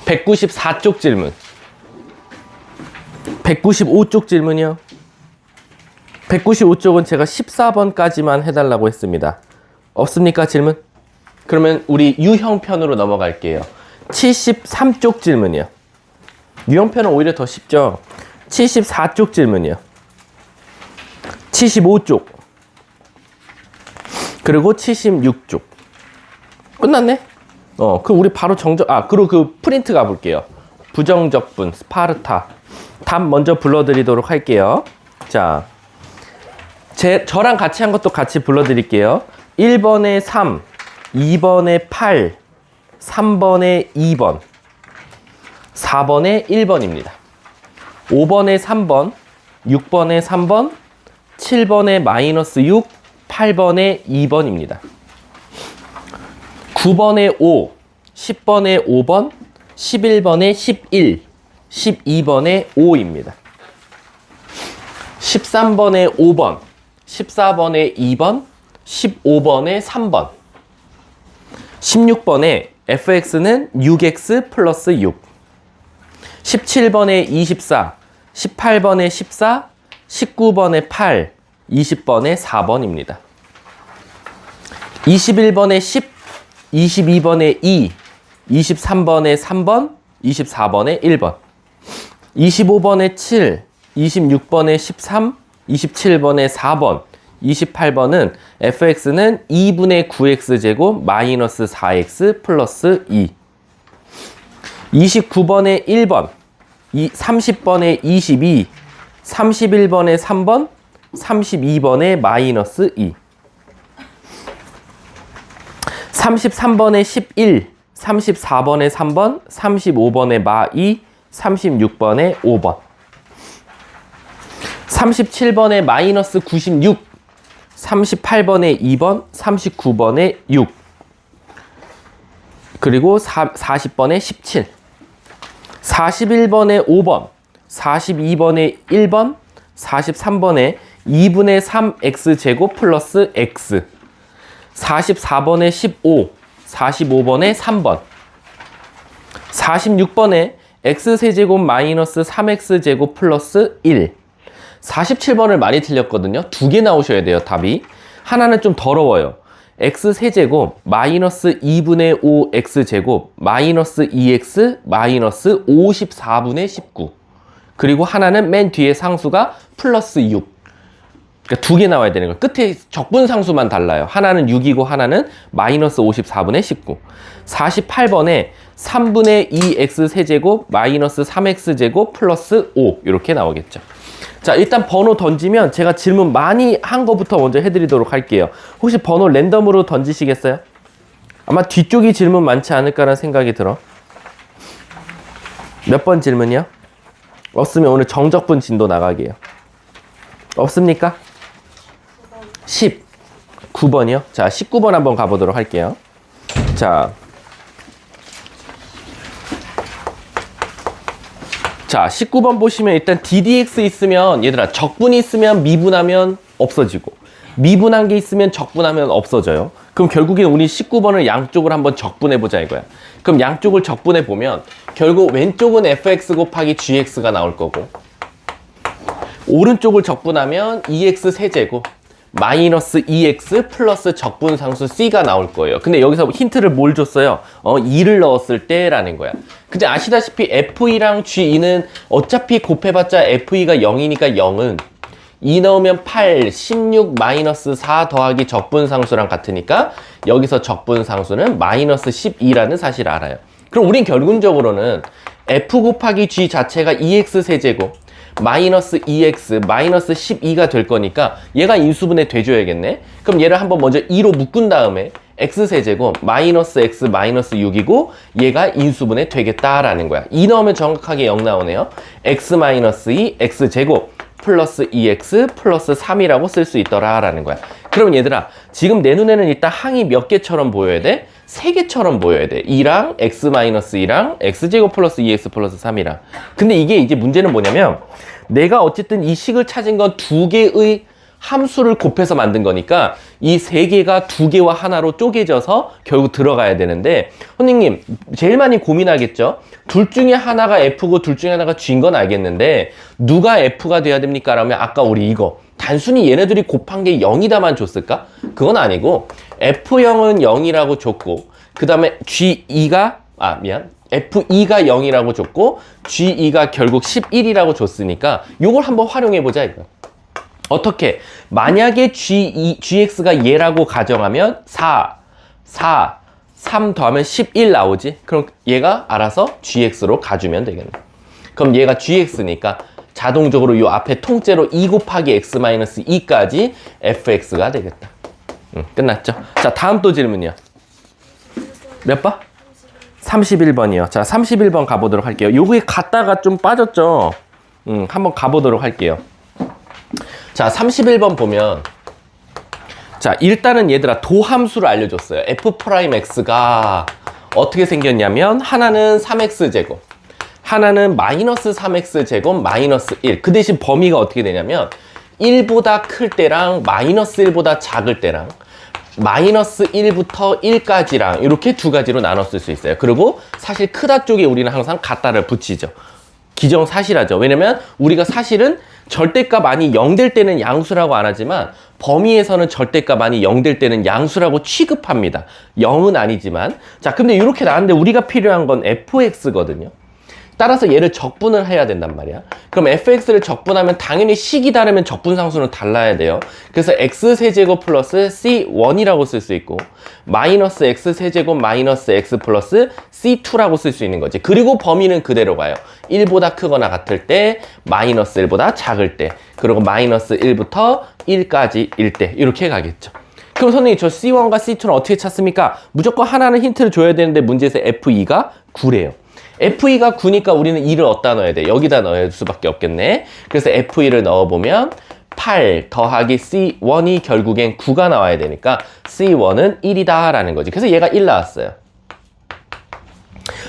194쪽 질문. 195쪽 질문이요. 195쪽은 제가 14번까지만 해달라고 했습니다. 없습니까, 질문? 그러면 우리 유형편으로 넘어갈게요. 73쪽 질문이요. 유형편은 오히려 더 쉽죠. 74쪽 질문이요. 75쪽. 그리고 76쪽. 끝났네? 그럼 우리 바로 그리고 그 프린트 가볼게요. 부정적분, 스파르타. 답 먼저 불러드리도록 할게요. 자, 저랑 같이 한 것도 같이 불러드릴게요. 1번에 3, 2번에 8, 3번에 2번, 4번에 1번입니다. 5번에 3번, 6번에 3번, 7번에 마이너스 6, 8번에 2번입니다. 9번에 5, 10번에 5번, 11번에 11, 12번에 5입니다. 13번에 5번, 14번에 2번, 15번에 3번, 16번에 fx는 6x 플러스 6, 17번에 24, 18번에 14, 19번에 8, 20번에 4번입니다. 21번에 10, 22번에 2, 23번에 3번, 24번에 1번, 25번에 7, 26번에 13, 27번에 4번, 28번은 fx는 2분의 9x제곱 마이너스 4x 플러스 2, 29번에 1번, 30번에 22, 31번에 3번, 32번에 마이너스 2, 33번에 11, 34번에 3번, 35번에 마2, 36번에 5번, 37번에 마이너스 96, 38번에 2번, 39번에 6, 그리고 40번에 17, 41번에 5번, 42번에 1번, 43번에 2분의 3x제곱 플러스 x, 44번에 15, 45번에 3번, 46번에 x세제곱 마이너스 3x제곱 플러스 1, 47번을 많이 틀렸거든요. 두 개 나오셔야 돼요, 답이. 하나는 좀 더러워요. x세제곱 마이너스 2분의 5 x제곱 마이너스 2x 마이너스 54분의 19, 그리고 하나는 맨 뒤에 상수가 플러스 6. 그러니까 두 개 나와야 되는 거예요. 끝에 적분상수만 달라요. 하나는 6이고 하나는 마이너스 54분의 19. 48번에 3분의 2x 세제곱 마이너스 3x제곱 플러스 5 이렇게 나오겠죠. 자, 일단 번호 던지면 제가 질문 많이 한 거부터 먼저 해드리도록 할게요. 혹시 번호 랜덤으로 던지시겠어요? 아마 뒤쪽이 질문 많지 않을까라는 생각이 들어. 몇 번 질문이요? 없으면 오늘 정적분 진도 나가게요. 없습니까? 19번이요? 자, 19번 한번 가보도록 할게요. 자, 19번 보시면 일단 ddx 있으면, 얘들아, 적분이 있으면 미분하면 없어지고, 미분한 게 있으면 적분하면 없어져요. 그럼 결국엔 우리 19번을 양쪽을 한번 적분해보자 이거야. 그럼 양쪽을 적분해보면 결국 왼쪽은 fx 곱하기 gx가 나올 거고, 오른쪽을 적분하면 2x 세제곱 마이너스 2x 플러스 적분상수 c가 나올 거예요. 근데 여기서 힌트를 뭘 줬어요? 2를 넣었을 때라는 거야. 근데 아시다시피 f2랑 g2는 어차피 곱해봤자 f2가 0이니까 0은 2 넣으면 8, 16 마이너스 4 더하기 적분상수랑 같으니까 여기서 적분상수는 마이너스 12라는 사실을 알아요. 그럼 우린 결론적으로는 f 곱하기 g 자체가 2x 세제곱 마이너스 2x 마이너스 12가 될 거니까 얘가 인수분해 돼줘야겠네. 그럼 얘를 한번 먼저 2로 묶은 다음에 x세제곱 마이너스 x 마이너스 6이고 얘가 인수분해 되겠다라는 거야. 2 넣으면 정확하게 0 나오네요. x 마이너스 2 x제곱 플러스 2x 플러스 3이라고 쓸 수 있더라라는 거야. 그럼 얘들아, 지금 내 눈에는 일단 항이 몇 개처럼 보여야 돼? 3개처럼 보여야 돼. 2랑 x-2랑 x제곱 플러스 2x 플러스 3이랑. 근데 이게 이제 문제는 뭐냐면 내가 어쨌든 이 식을 찾은 건 두 개의 함수를 곱해서 만든 거니까 이 세 개가 두 개와 하나로 쪼개져서 결국 들어가야 되는데, 선생님 제일 많이 고민하겠죠? 둘 중에 하나가 F고 둘 중에 하나가 G인 건 알겠는데 누가 F가 돼야 됩니까? 라면 아까 우리 이거 단순히 얘네들이 곱한 게 0이다만 줬을까? 그건 아니고 F0은 0이라고 줬고, 그 다음에 G2가 F2가 0이라고 줬고 G2가 결국 11이라고 줬으니까 요걸 한번 활용해 보자 이거. 어떻게? 만약에 GX가 얘라고 가정하면 3 더하면 11 나오지? 그럼 얘가 알아서 GX로 가주면 되겠네. 그럼 얘가 GX니까 자동적으로 요 앞에 통째로 2 곱하기 X-2까지 FX가 되겠다. 끝났죠? 자, 다음 또 질문이요. 몇 번? 31번이요. 자, 31번 가보도록 할게요. 요게 갔다가 좀 빠졌죠? 한번 가보도록 할게요. 자, 31번 보면, 자, 일단은 얘들아 도함수를 알려줬어요. F'X가 어떻게 생겼냐면 하나는 3X제곱, 하나는 마이너스 3X제곱 마이너스 1. 그 대신 범위가 어떻게 되냐면 1보다 클 때랑 마이너스 1보다 작을 때랑 마이너스 1부터 1까지랑 이렇게 두 가지로 나눴을 수 있어요. 그리고 사실 크다 쪽에 우리는 항상 갖다를 붙이죠. 기정사실하죠. 왜냐면 우리가 사실은 절대값 아니 0 될 때는 양수라고 안 하지만 범위에서는 절대값 아니 0 될 때는 양수라고 취급합니다. 0은 아니지만. 자, 근데 이렇게 나왔는데 우리가 필요한 건 fx거든요. 따라서 얘를 적분을 해야 된단 말이야. 그럼 fx를 적분하면 당연히 식이 다르면 적분상수는 달라야 돼요. 그래서 x세제곱 플러스 c1이라고 쓸 수 있고 마이너스 x세제곱 마이너스 x 플러스 c2라고 쓸 수 있는 거지. 그리고 범위는 그대로 가요. 1보다 크거나 같을 때, 마이너스 1보다 작을 때, 그리고 마이너스 1부터 1까지 일 때 이렇게 가겠죠. 그럼 선생님 저 c1과 c2는 어떻게 찾습니까? 무조건 하나는 힌트를 줘야 되는데 문제에서 f2가 9래요. F2가 9니까 우리는 2를 어디다 넣어야 돼? 여기다 넣을 수밖에 없겠네. 그래서 F2를 넣어보면 8 더하기 C1이 결국엔 9가 나와야 되니까 C1은 1이다 라는 거지. 그래서 얘가 1 나왔어요.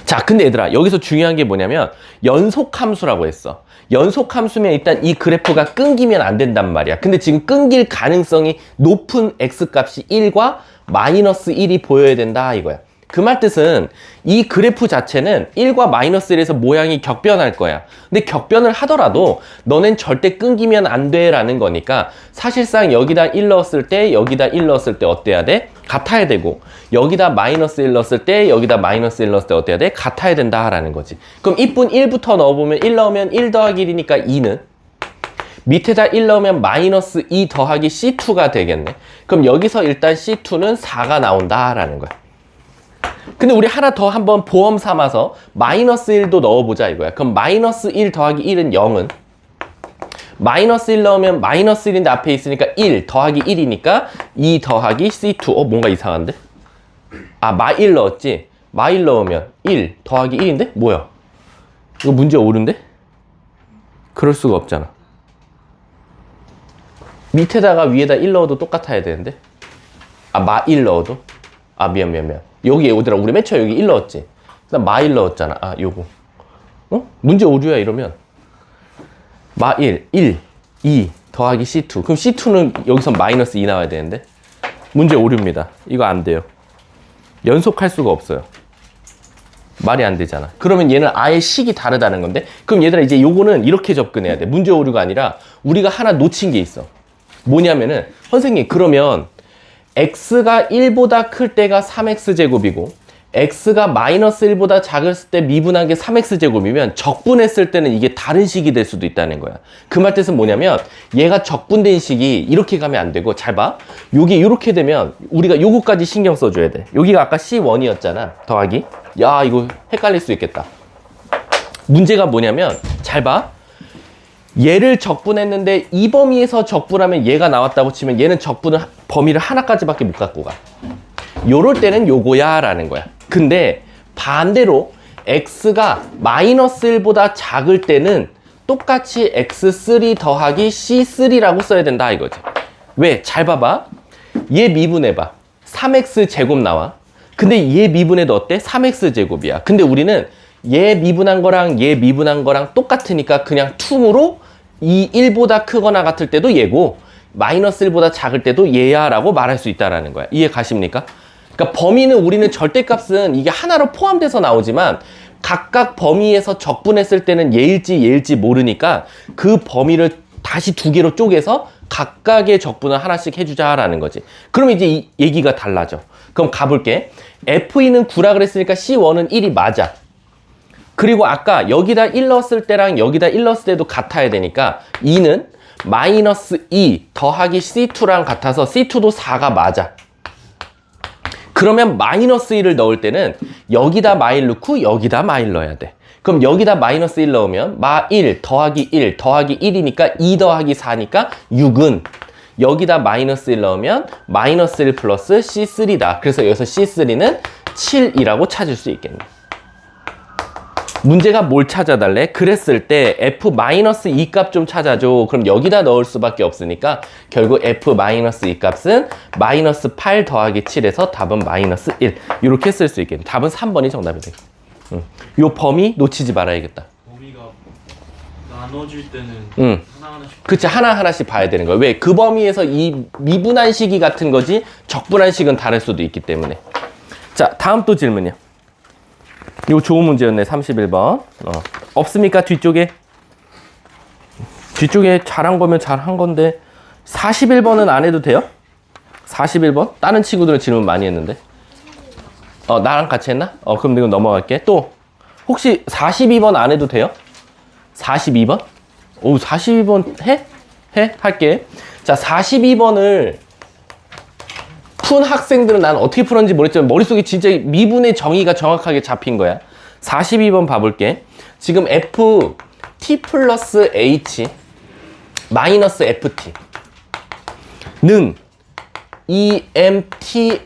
자, 근데 얘들아 여기서 중요한 게 뭐냐면 연속함수라고 했어. 연속함수면 일단 이 그래프가 끊기면 안 된단 말이야. 근데 지금 끊길 가능성이 높은 X값이 1과 마이너스 1이 보여야 된다 이거야. 그 말 뜻은 이 그래프 자체는 1과 마이너스 1에서 모양이 격변할 거야. 근데 격변을 하더라도 너넨 절대 끊기면 안 돼 라는 거니까 사실상 여기다 1 넣었을 때 여기다 1 넣었을 때 어때야 돼? 같아야 되고 여기다 마이너스 1 넣었을 때 여기다 마이너스 1 넣었을 때 어때야 돼? 같아야 된다 라는 거지. 그럼 이쁜 1부터 넣어보면 1 넣으면 1 더하기 1이니까 2는 밑에다 1 넣으면 마이너스 2 더하기 C2가 되겠네. 그럼 여기서 일단 C2는 4가 나온다 라는 거야. 근데 우리 하나 더 한번 보험 삼아서 마이너스 1도 넣어보자 이거야. 그럼 마이너스 1 더하기 1은 0은 마이너스 1 넣으면 마이너스 1인데 앞에 있으니까 1 더하기 1이니까 2 더하기 C2. 뭔가 이상한데? 마1 넣었지? 마1 넣으면 1 더하기 1인데? 뭐야? 이거 문제 옳은데? 그럴 수가 없잖아. 밑에다가 위에다 1 넣어도 똑같아야 되는데? 마1 넣어도? 미안. 여기 얘들아 우리 맨 처음에 여기 1 넣었지? 그다음 마1 넣었잖아. 요거. 문제 오류야 이러면 마1, 1, 2 더하기 C2. 그럼 C2는 여기서 마이너스 2 나와야 되는데 문제 오류입니다. 이거 안 돼요. 연속할 수가 없어요. 말이 안 되잖아. 그러면 얘는 아예 식이 다르다는 건데 그럼 얘들아 이제 요거는 이렇게 접근해야 돼. 문제 오류가 아니라 우리가 하나 놓친 게 있어. 뭐냐면은 선생님 그러면 x가 1보다 클 때가 3x제곱이고 x가 마이너스 1보다 작을 때 미분한 게 3x제곱이면 적분했을 때는 이게 다른 식이 될 수도 있다는 거야. 그 말 뜻은 뭐냐면 얘가 적분된 식이 이렇게 가면 안 되고 잘 봐. 여기 이렇게 되면 우리가 요거까지 신경 써줘야 돼. 여기가 아까 C1이었잖아. 더하기. 야 이거 헷갈릴 수 있겠다. 문제가 뭐냐면 잘 봐. 얘를 적분했는데 이 범위에서 적분하면 얘가 나왔다고 치면 얘는 적분을 범위를 하나까지밖에 못 갖고 가. 요럴 때는 요거야 라는 거야. 근데 반대로 x가 마이너스 1보다 작을 때는 똑같이 x3 더하기 c3라고 써야 된다 이거지. 왜? 잘 봐봐. 얘 미분해봐. 3x 제곱 나와. 근데 얘 미분해도 어때? 3x 제곱이야. 근데 우리는 얘 미분한 거랑 얘 미분한 거랑 똑같으니까 그냥 퉁으로 이 1보다 크거나 같을 때도 얘고 마이너스 1보다 작을 때도 얘야 라고 말할 수 있다는 거야. 이해 가십니까? 그러니까 범위는 우리는 절대값은 이게 하나로 포함돼서 나오지만 각각 범위에서 적분했을 때는 얘일지 모르니까 그 범위를 다시 두 개로 쪼개서 각각의 적분을 하나씩 해주자라는 거지. 그럼 이제 이 얘기가 달라져. 그럼 가볼게. F2는 9라 그랬으니까 C1은 1이 맞아. 그리고 아까 여기다 1 넣었을 때랑 여기다 1 넣었을 때도 같아야 되니까 2는 마이너스 2 더하기 C2랑 같아서 C2도 4가 맞아. 그러면 마이너스 1을 넣을 때는 여기다 마일 넣고 여기다 마일 넣어야 돼. 그럼 여기다 마이너스 1 넣으면 마1 더하기 1 더하기 1이니까 2 더하기 4니까 6은 여기다 마이너스 1 넣으면 마이너스 1 플러스 C3다. 그래서 여기서 C3는 7이라고 찾을 수 있겠네. 문제가 뭘 찾아달래? 그랬을 때 F-2 값 좀 찾아줘. 그럼 여기다 넣을 수밖에 없으니까 결국 F-2 값은 마이너스 8 더하기 7에서 답은 마이너스 1. 이렇게 쓸 수 있겠네. 답은 3번이 정답이 되겠다. 요 범위 놓치지 말아야겠다. 범위가 나눠질 때는 하나하나씩. 그치, 하나하나씩 봐야 되는 거야. 왜? 그 범위에서 이 미분한식이 같은 거지 적분한식은 다를 수도 있기 때문에. 자, 다음 또 질문이야. 이거 좋은 문제였네. 31번. 없습니까? 뒤쪽에? 뒤쪽에 잘한 거면 잘한 건데 41번은 안 해도 돼요? 41번? 다른 친구들은 질문 많이 했는데. 나랑 같이 했나? 그럼 이거 넘어갈게. 또 혹시 42번 안 해도 돼요? 42번? 오, 42번 해? 할게. 자, 42번을 푼 학생들은 난 어떻게 풀었는지 모르겠지만 머릿속에 진짜 미분의 정의가 정확하게 잡힌 거야. 42번 봐볼게. 지금 F t 플러스 h 마이너스 ft 는 EMTH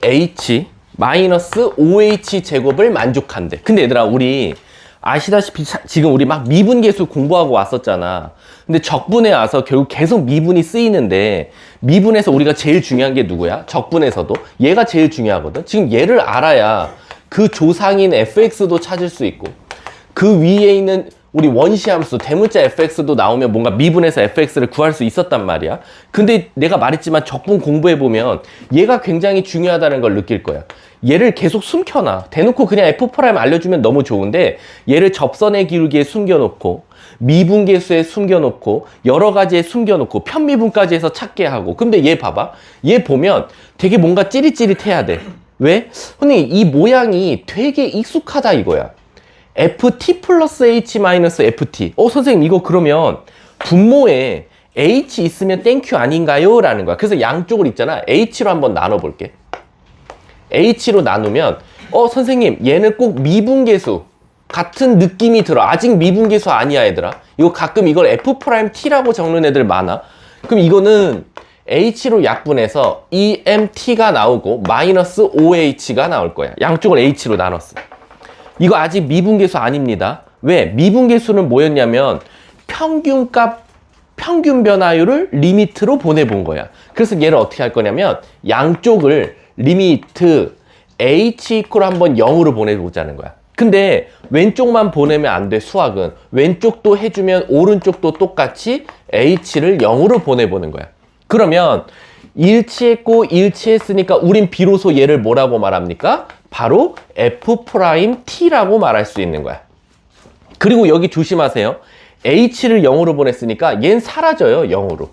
마이너스 OH 제곱을 만족한대. 근데 얘들아, 우리 아시다시피 지금 우리 막 미분계수 공부하고 왔었잖아. 근데 적분에 와서 결국 계속 미분이 쓰이는데 미분에서 우리가 제일 중요한 게 누구야? 적분에서도 얘가 제일 중요하거든. 지금 얘를 알아야 그 조상인 fx도 찾을 수 있고 그 위에 있는 우리 원시함수 대문자 fx도 나오면 뭔가 미분에서 fx를 구할 수 있었단 말이야. 근데 내가 말했지만 적분 공부해보면 얘가 굉장히 중요하다는 걸 느낄 거야. 얘를 계속 숨겨놔. 대놓고 그냥 f' 알려주면 너무 좋은데 얘를 접선의 기울기에 숨겨놓고 미분계수에 숨겨놓고 여러 가지에 숨겨놓고 편미분까지 해서 찾게 하고. 근데 얘 봐봐. 얘 보면 되게 뭔가 찌릿찌릿해야 돼. 왜? 선생님, 이 모양이 되게 익숙하다 이거야. ft 플러스 h 마이너스 ft. 선생님, 이거 그러면 분모에 h 있으면 땡큐 아닌가요? 라는 거야. 그래서 양쪽을 있잖아. h로 한번 나눠볼게. h로 나누면 선생님, 얘는 꼭 미분계수 같은 느낌이 들어. 아직 미분계수 아니야, 얘들아. 이거 가끔 이걸 f't라고 적는 애들 많아. 그럼 이거는 h로 약분해서 emt가 나오고 마이너스 oh가 나올 거야. 양쪽을 h로 나눴어. 이거 아직 미분계수 아닙니다. 왜? 미분계수는 뭐였냐면 평균값, 평균 변화율을 리미트로 보내본 거야. 그래서 얘를 어떻게 할 거냐면 양쪽을 리미트 h 이퀄 한번 0으로 보내보자는 거야. 근데 왼쪽만 보내면 안 돼. 수학은 왼쪽도 해주면 오른쪽도 똑같이 h를 0으로 보내보는 거야. 그러면 일치했고 일치했으니까 우린 비로소 얘를 뭐라고 말합니까? 바로 f't라고 말할 수 있는 거야. 그리고 여기 조심하세요. h를 0으로 보냈으니까 얘는 사라져요. 0으로.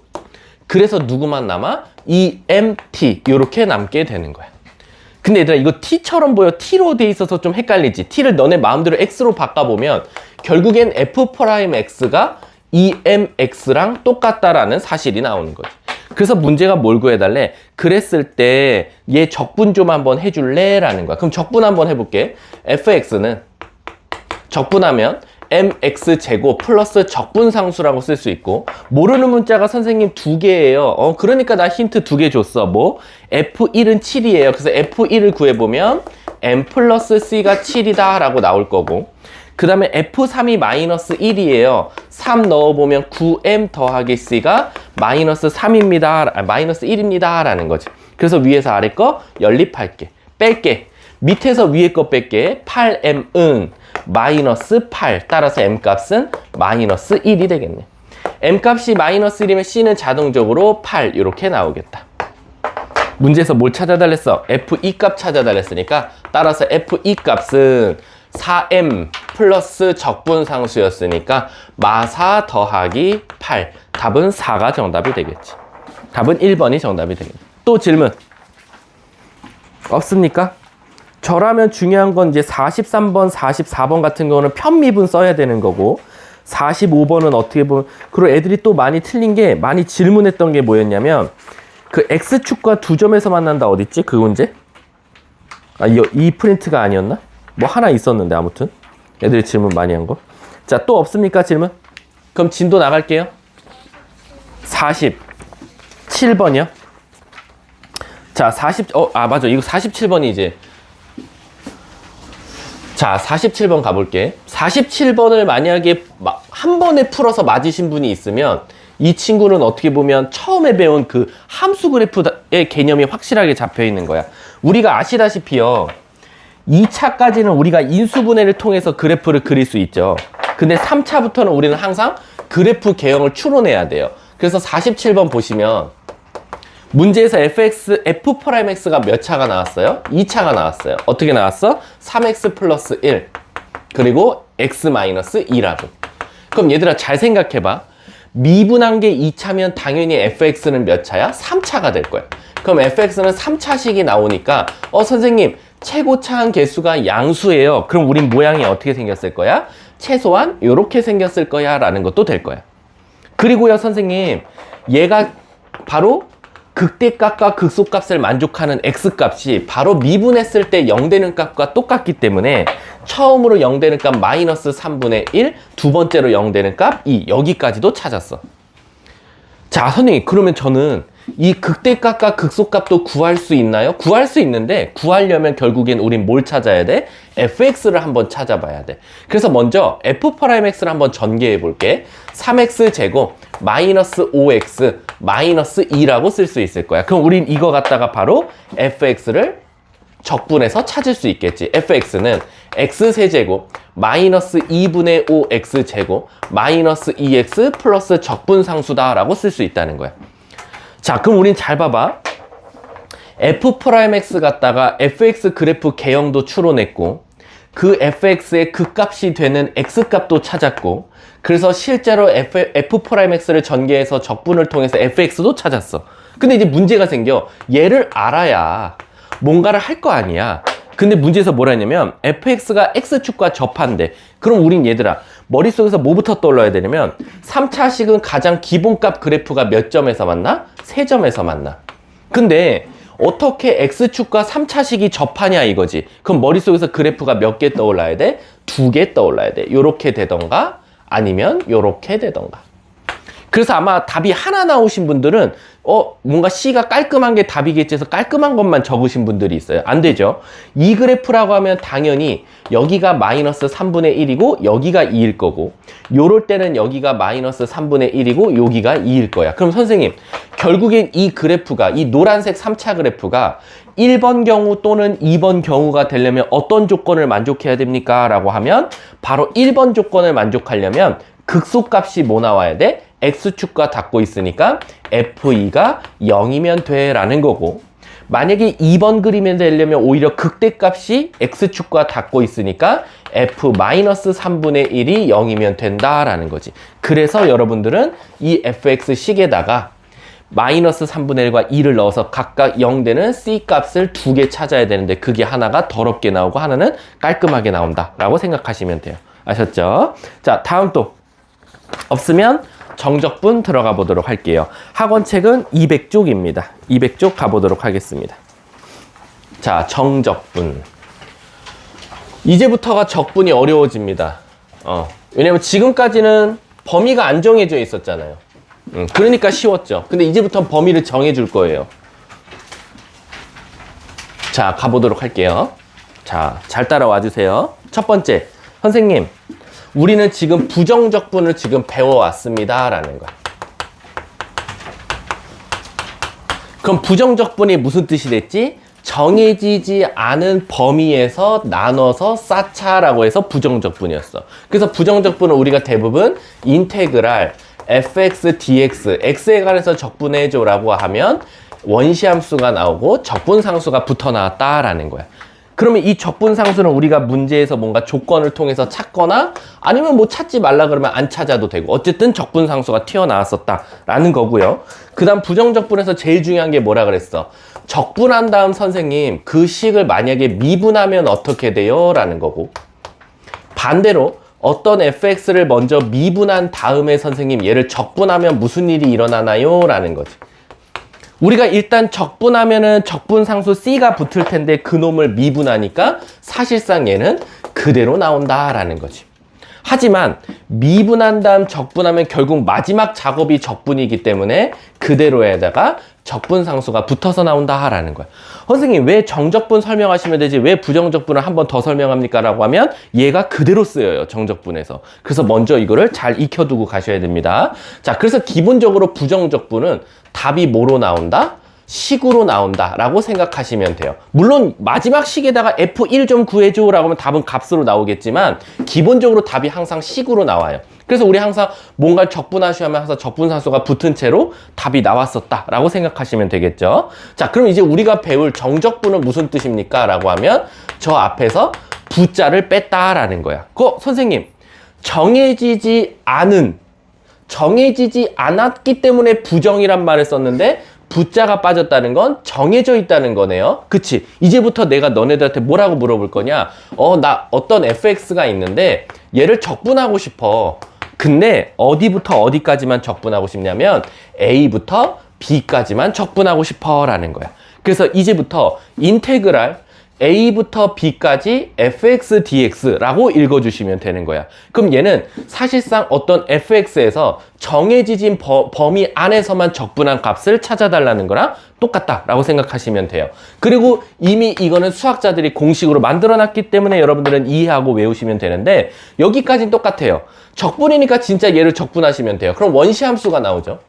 그래서 누구만 남아? EMT 이렇게 남게 되는 거야. 근데 얘들아, 이거 t처럼 보여. t로 돼 있어서 좀 헷갈리지. t를 너네 마음대로 x로 바꿔보면 결국엔 f'x가 EMX랑 똑같다라는 사실이 나오는 거지. 그래서 문제가 뭘 구해달래? 그랬을 때 얘 적분 좀 한번 해줄래? 라는 거야. 그럼 적분 한번 해볼게. fx는 적분하면 mx제곱 플러스 적분상수라고 쓸 수 있고, 모르는 문자가 선생님 2개예요. 그러니까 나 힌트 2개 줬어. 뭐? f1은 7이에요. 그래서 f1을 구해보면 m 플러스 c가 7이다 라고 나올 거고, 그 다음에 f3이 마이너스 1이에요. 3 넣어보면 9m 더하기 c가 마이너스 3입니다. 마이너스 1입니다. 라는 거지. 그래서 위에서 아래 거 연립할게. 뺄게. 밑에서 위에 거 뺄게. 8m은 마이너스 8. 따라서 m 값은 마이너스 1이 되겠네. m값이 마이너스 1이면 c는 자동적으로 8 이렇게 나오겠다. 문제에서 뭘 찾아달랬어? f2 값 찾아달랬으니까 따라서 f2 값은 4m 플러스 적분상수였으니까 마4 더하기 8. 답은 4가 정답이 되겠지. 답은 1번이 정답이 되겠지. 또 질문 없습니까? 저라면 중요한 건 이제 43번, 44번 같은 경우는 편미분 써야 되는 거고 45번은 어떻게 보면 그리고 애들이 또 많이 틀린 게 많이 질문했던 게 뭐였냐면 그 X축과 두 점에서 만난다 어딨지? 그 문제? 아, 이 프린트가 아니었나? 뭐 하나 있었는데 아무튼 애들이 질문 많이 한 거. 자, 또 없습니까 질문? 그럼 진도 나갈게요. 47번이요. 자, 맞아. 이거 47번이지. 자, 47번 가볼게. 47번을 만약에 한 번에 풀어서 맞으신 분이 있으면 이 친구는 어떻게 보면 처음에 배운 그 함수 그래프의 개념이 확실하게 잡혀 있는 거야. 우리가 아시다시피요. 2차까지는 우리가 인수분해를 통해서 그래프를 그릴 수 있죠. 근데 3차부터는 우리는 항상 그래프 개형을 추론해야 돼요. 그래서 47번 보시면 문제에서 f'X가 몇 차가 나왔어요? 2차가 나왔어요. 어떻게 나왔어? 3x 플러스 1 그리고 x 마이너스 2라고. 그럼 얘들아 잘 생각해봐. 미분한 게 2차면 당연히 fx는 몇 차야? 3차가 될 거야. 그럼 fx는 3차식이 나오니까 선생님 최고차항 개수가 양수예요. 그럼 우린 모양이 어떻게 생겼을 거야? 최소한 이렇게 생겼을 거야 라는 것도 될 거야. 그리고요 선생님 얘가 바로 극대값과 극소값을 만족하는 x값이 바로 미분했을 때 0 되는 값과 똑같기 때문에 처음으로 0 되는 값 마이너스 3분의 1, 두 번째로 0 되는 값 2, 여기까지도 찾았어. 자 선생님 그러면 저는 이 극대값과 극소값도 구할 수 있나요? 구할 수 있는데 구하려면 결국엔 우린 뭘 찾아야 돼? fx를 한번 찾아봐야 돼. 그래서 먼저 f'x를 한번 전개해 볼게. 3x 제곱 마이너스 5x 마이너스 2라고 쓸 수 있을 거야. 그럼 우린 이거 갖다가 바로 fx를 적분해서 찾을 수 있겠지. fx는 x세제곱 마이너스 2분의 5x 제곱 마이너스 2x 플러스 적분상수다 라고 쓸 수 있다는 거야. 자 그럼 우린 잘 봐봐. f'x 갖다가 fx 그래프 개형도 추론했고 그 fx의 극값이 되는 x값도 찾았고 그래서 실제로 f'x를 전개해서 적분을 통해서 fx도 찾았어. 근데 이제 문제가 생겨. 얘를 알아야 뭔가를 할 거 아니야. 근데 문제에서 뭐라 했냐면 fx가 x축과 접한대. 그럼 우린 얘들아 머릿속에서 뭐부터 떠올려야 되냐면 3차식은 가장 기본값 그래프가 몇 점에서 만나? 3점에서 만나. 근데 어떻게 x축과 3차식이 접하냐 이거지. 그럼 머릿속에서 그래프가 몇 개 떠올라야 돼? 2개 떠올라야 돼. 요렇게 되던가 아니면 요렇게 되던가. 그래서 아마 답이 하나 나오신 분들은 뭔가 C가 깔끔한 게 답이겠지 해서 깔끔한 것만 적으신 분들이 있어요. 안 되죠. 이 그래프라고 하면 당연히 여기가 마이너스 3분의 1이고 여기가 2일 거고 요럴 때는 여기가 마이너스 3분의 1이고 여기가 2일 거야. 그럼 선생님 결국엔 이 그래프가 이 노란색 3차 그래프가 1번 경우 또는 2번 경우가 되려면 어떤 조건을 만족해야 됩니까? 라고 하면 바로 1번 조건을 만족하려면 극소값이 뭐 나와야 돼? x축과 닿고 있으니까 f2가 0이면 돼 라는 거고 만약에 2번 그림에 되려면 오히려 극대값이 x축과 닿고 있으니까 f-3분의 1이 0이면 된다 라는 거지. 그래서 여러분들은 이 fx식에다가 마이너스 3분의 1과 2를 넣어서 각각 0 되는 c값을 2개 찾아야 되는데 그게 하나가 더럽게 나오고 하나는 깔끔하게 나온다 라고 생각하시면 돼요. 아셨죠? 자 다음 또 없으면 정적분 들어가 보도록 할게요. 학원책은 200쪽입니다. 200쪽 가보도록 하겠습니다. 자, 정적분. 이제부터가 적분이 어려워집니다. 왜냐면 지금까지는 범위가 안 정해져 있었잖아요. 그러니까 쉬웠죠. 근데 이제부터 범위를 정해줄 거예요. 자, 가보도록 할게요. 자, 잘 따라와 주세요. 첫 번째, 선생님. 우리는 지금 부정적분을 지금 배워왔습니다 라는 거야. 그럼 부정적분이 무슨 뜻이 됐지? 정해지지 않은 범위에서 나눠서 쌓자라고 해서 부정적분이었어. 그래서 부정적분은 우리가 대부분 인테그랄 fx dx x에 관해서 적분해줘 라고 하면 원시함수가 나오고 적분상수가 붙어 나왔다라는 거야. 그러면 이 적분상수는 우리가 문제에서 뭔가 조건을 통해서 찾거나 아니면 뭐 찾지 말라 그러면 안 찾아도 되고 어쨌든 적분상수가 튀어나왔었다라는 거고요. 그 다음 부정적분에서 제일 중요한 게 뭐라 그랬어? 적분한 다음 선생님 그 식을 만약에 미분하면 어떻게 돼요? 라는 거고, 반대로 어떤 fx를 먼저 미분한 다음에 선생님 얘를 적분하면 무슨 일이 일어나나요? 라는 거지. 우리가 일단 적분하면은 적분상수 C가 붙을 텐데 그놈을 미분하니까 사실상 얘는 그대로 나온다라는 거지. 하지만 미분한 다음 적분하면 결국 마지막 작업이 적분이기 때문에 그대로에다가 적분상수가 붙어서 나온다라는 거야. 선생님 왜 정적분 설명하시면 되지 왜 부정적분을 한 번 더 설명합니까? 라고 하면 얘가 그대로 쓰여요, 정적분에서. 그래서 먼저 이거를 잘 익혀두고 가셔야 됩니다. 자, 그래서 기본적으로 부정적분은 답이 뭐로 나온다? 식으로 나온다 라고 생각하시면 돼요. 물론 마지막 식에다가 F1 좀 구해줘 라고 하면 답은 값으로 나오겠지만 기본적으로 답이 항상 식으로 나와요. 그래서 우리 항상 뭔가를 적분하시면 항상 적분상수가 붙은 채로 답이 나왔었다 라고 생각하시면 되겠죠. 자, 그럼 이제 우리가 배울 정적분은 무슨 뜻입니까? 라고 하면 저 앞에서 부자를 뺐다 라는 거야. 선생님 정해지지 않았기 때문에 부정이란 말을 썼는데 부자가 빠졌다는 건 정해져 있다는 거네요. 그치? 이제부터 내가 너네들한테 뭐라고 물어볼 거냐? 나 어떤 fx가 있는데 얘를 적분하고 싶어. 근데 어디부터 어디까지만 적분하고 싶냐면 a부터 b까지만 적분하고 싶어 라는 거야. 그래서 이제부터 인테그랄 a부터 b까지 fx dx라고 읽어주시면 되는 거야. 그럼 얘는 사실상 어떤 fx에서 정해진 범위 안에서만 적분한 값을 찾아달라는 거랑 똑같다라고 생각하시면 돼요. 그리고 이미 이거는 수학자들이 공식으로 만들어놨기 때문에 여러분들은 이해하고 외우시면 되는데 여기까지는 똑같아요. 적분이니까 진짜 얘를 적분하시면 돼요. 그럼 원시함수가 나오죠.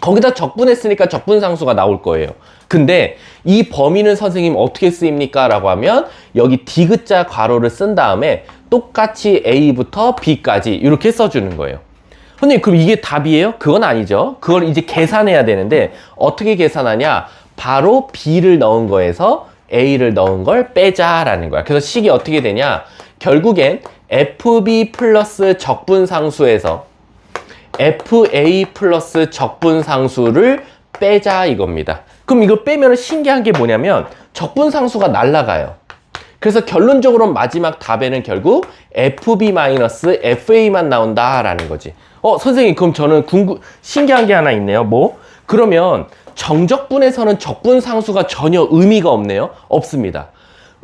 거기다 적분했으니까 적분상수가 나올 거예요. 근데 이 범위는 선생님 어떻게 쓰입니까? 라고 하면 여기 디귿자 괄호를 쓴 다음에 똑같이 A부터 B까지 이렇게 써주는 거예요. 선생님 그럼 이게 답이에요? 그건 아니죠. 그걸 이제 계산해야 되는데 어떻게 계산하냐? 바로 B를 넣은 거에서 A를 넣은 걸 빼자라는 거야. 그래서 식이 어떻게 되냐? 결국엔 FB 플러스 적분상수에서 FA 플러스 적분상수를 빼자 이겁니다. 그럼 이거 빼면 신기한 게 뭐냐면 적분상수가 날아가요. 그래서 결론적으로 마지막 답에는 결국 FB-FA만 나온다라는 거지. 선생님 그럼 저는 신기한 게 하나 있네요. 뭐? 그러면 정적분에서는 적분상수가 전혀 의미가 없네요. 없습니다.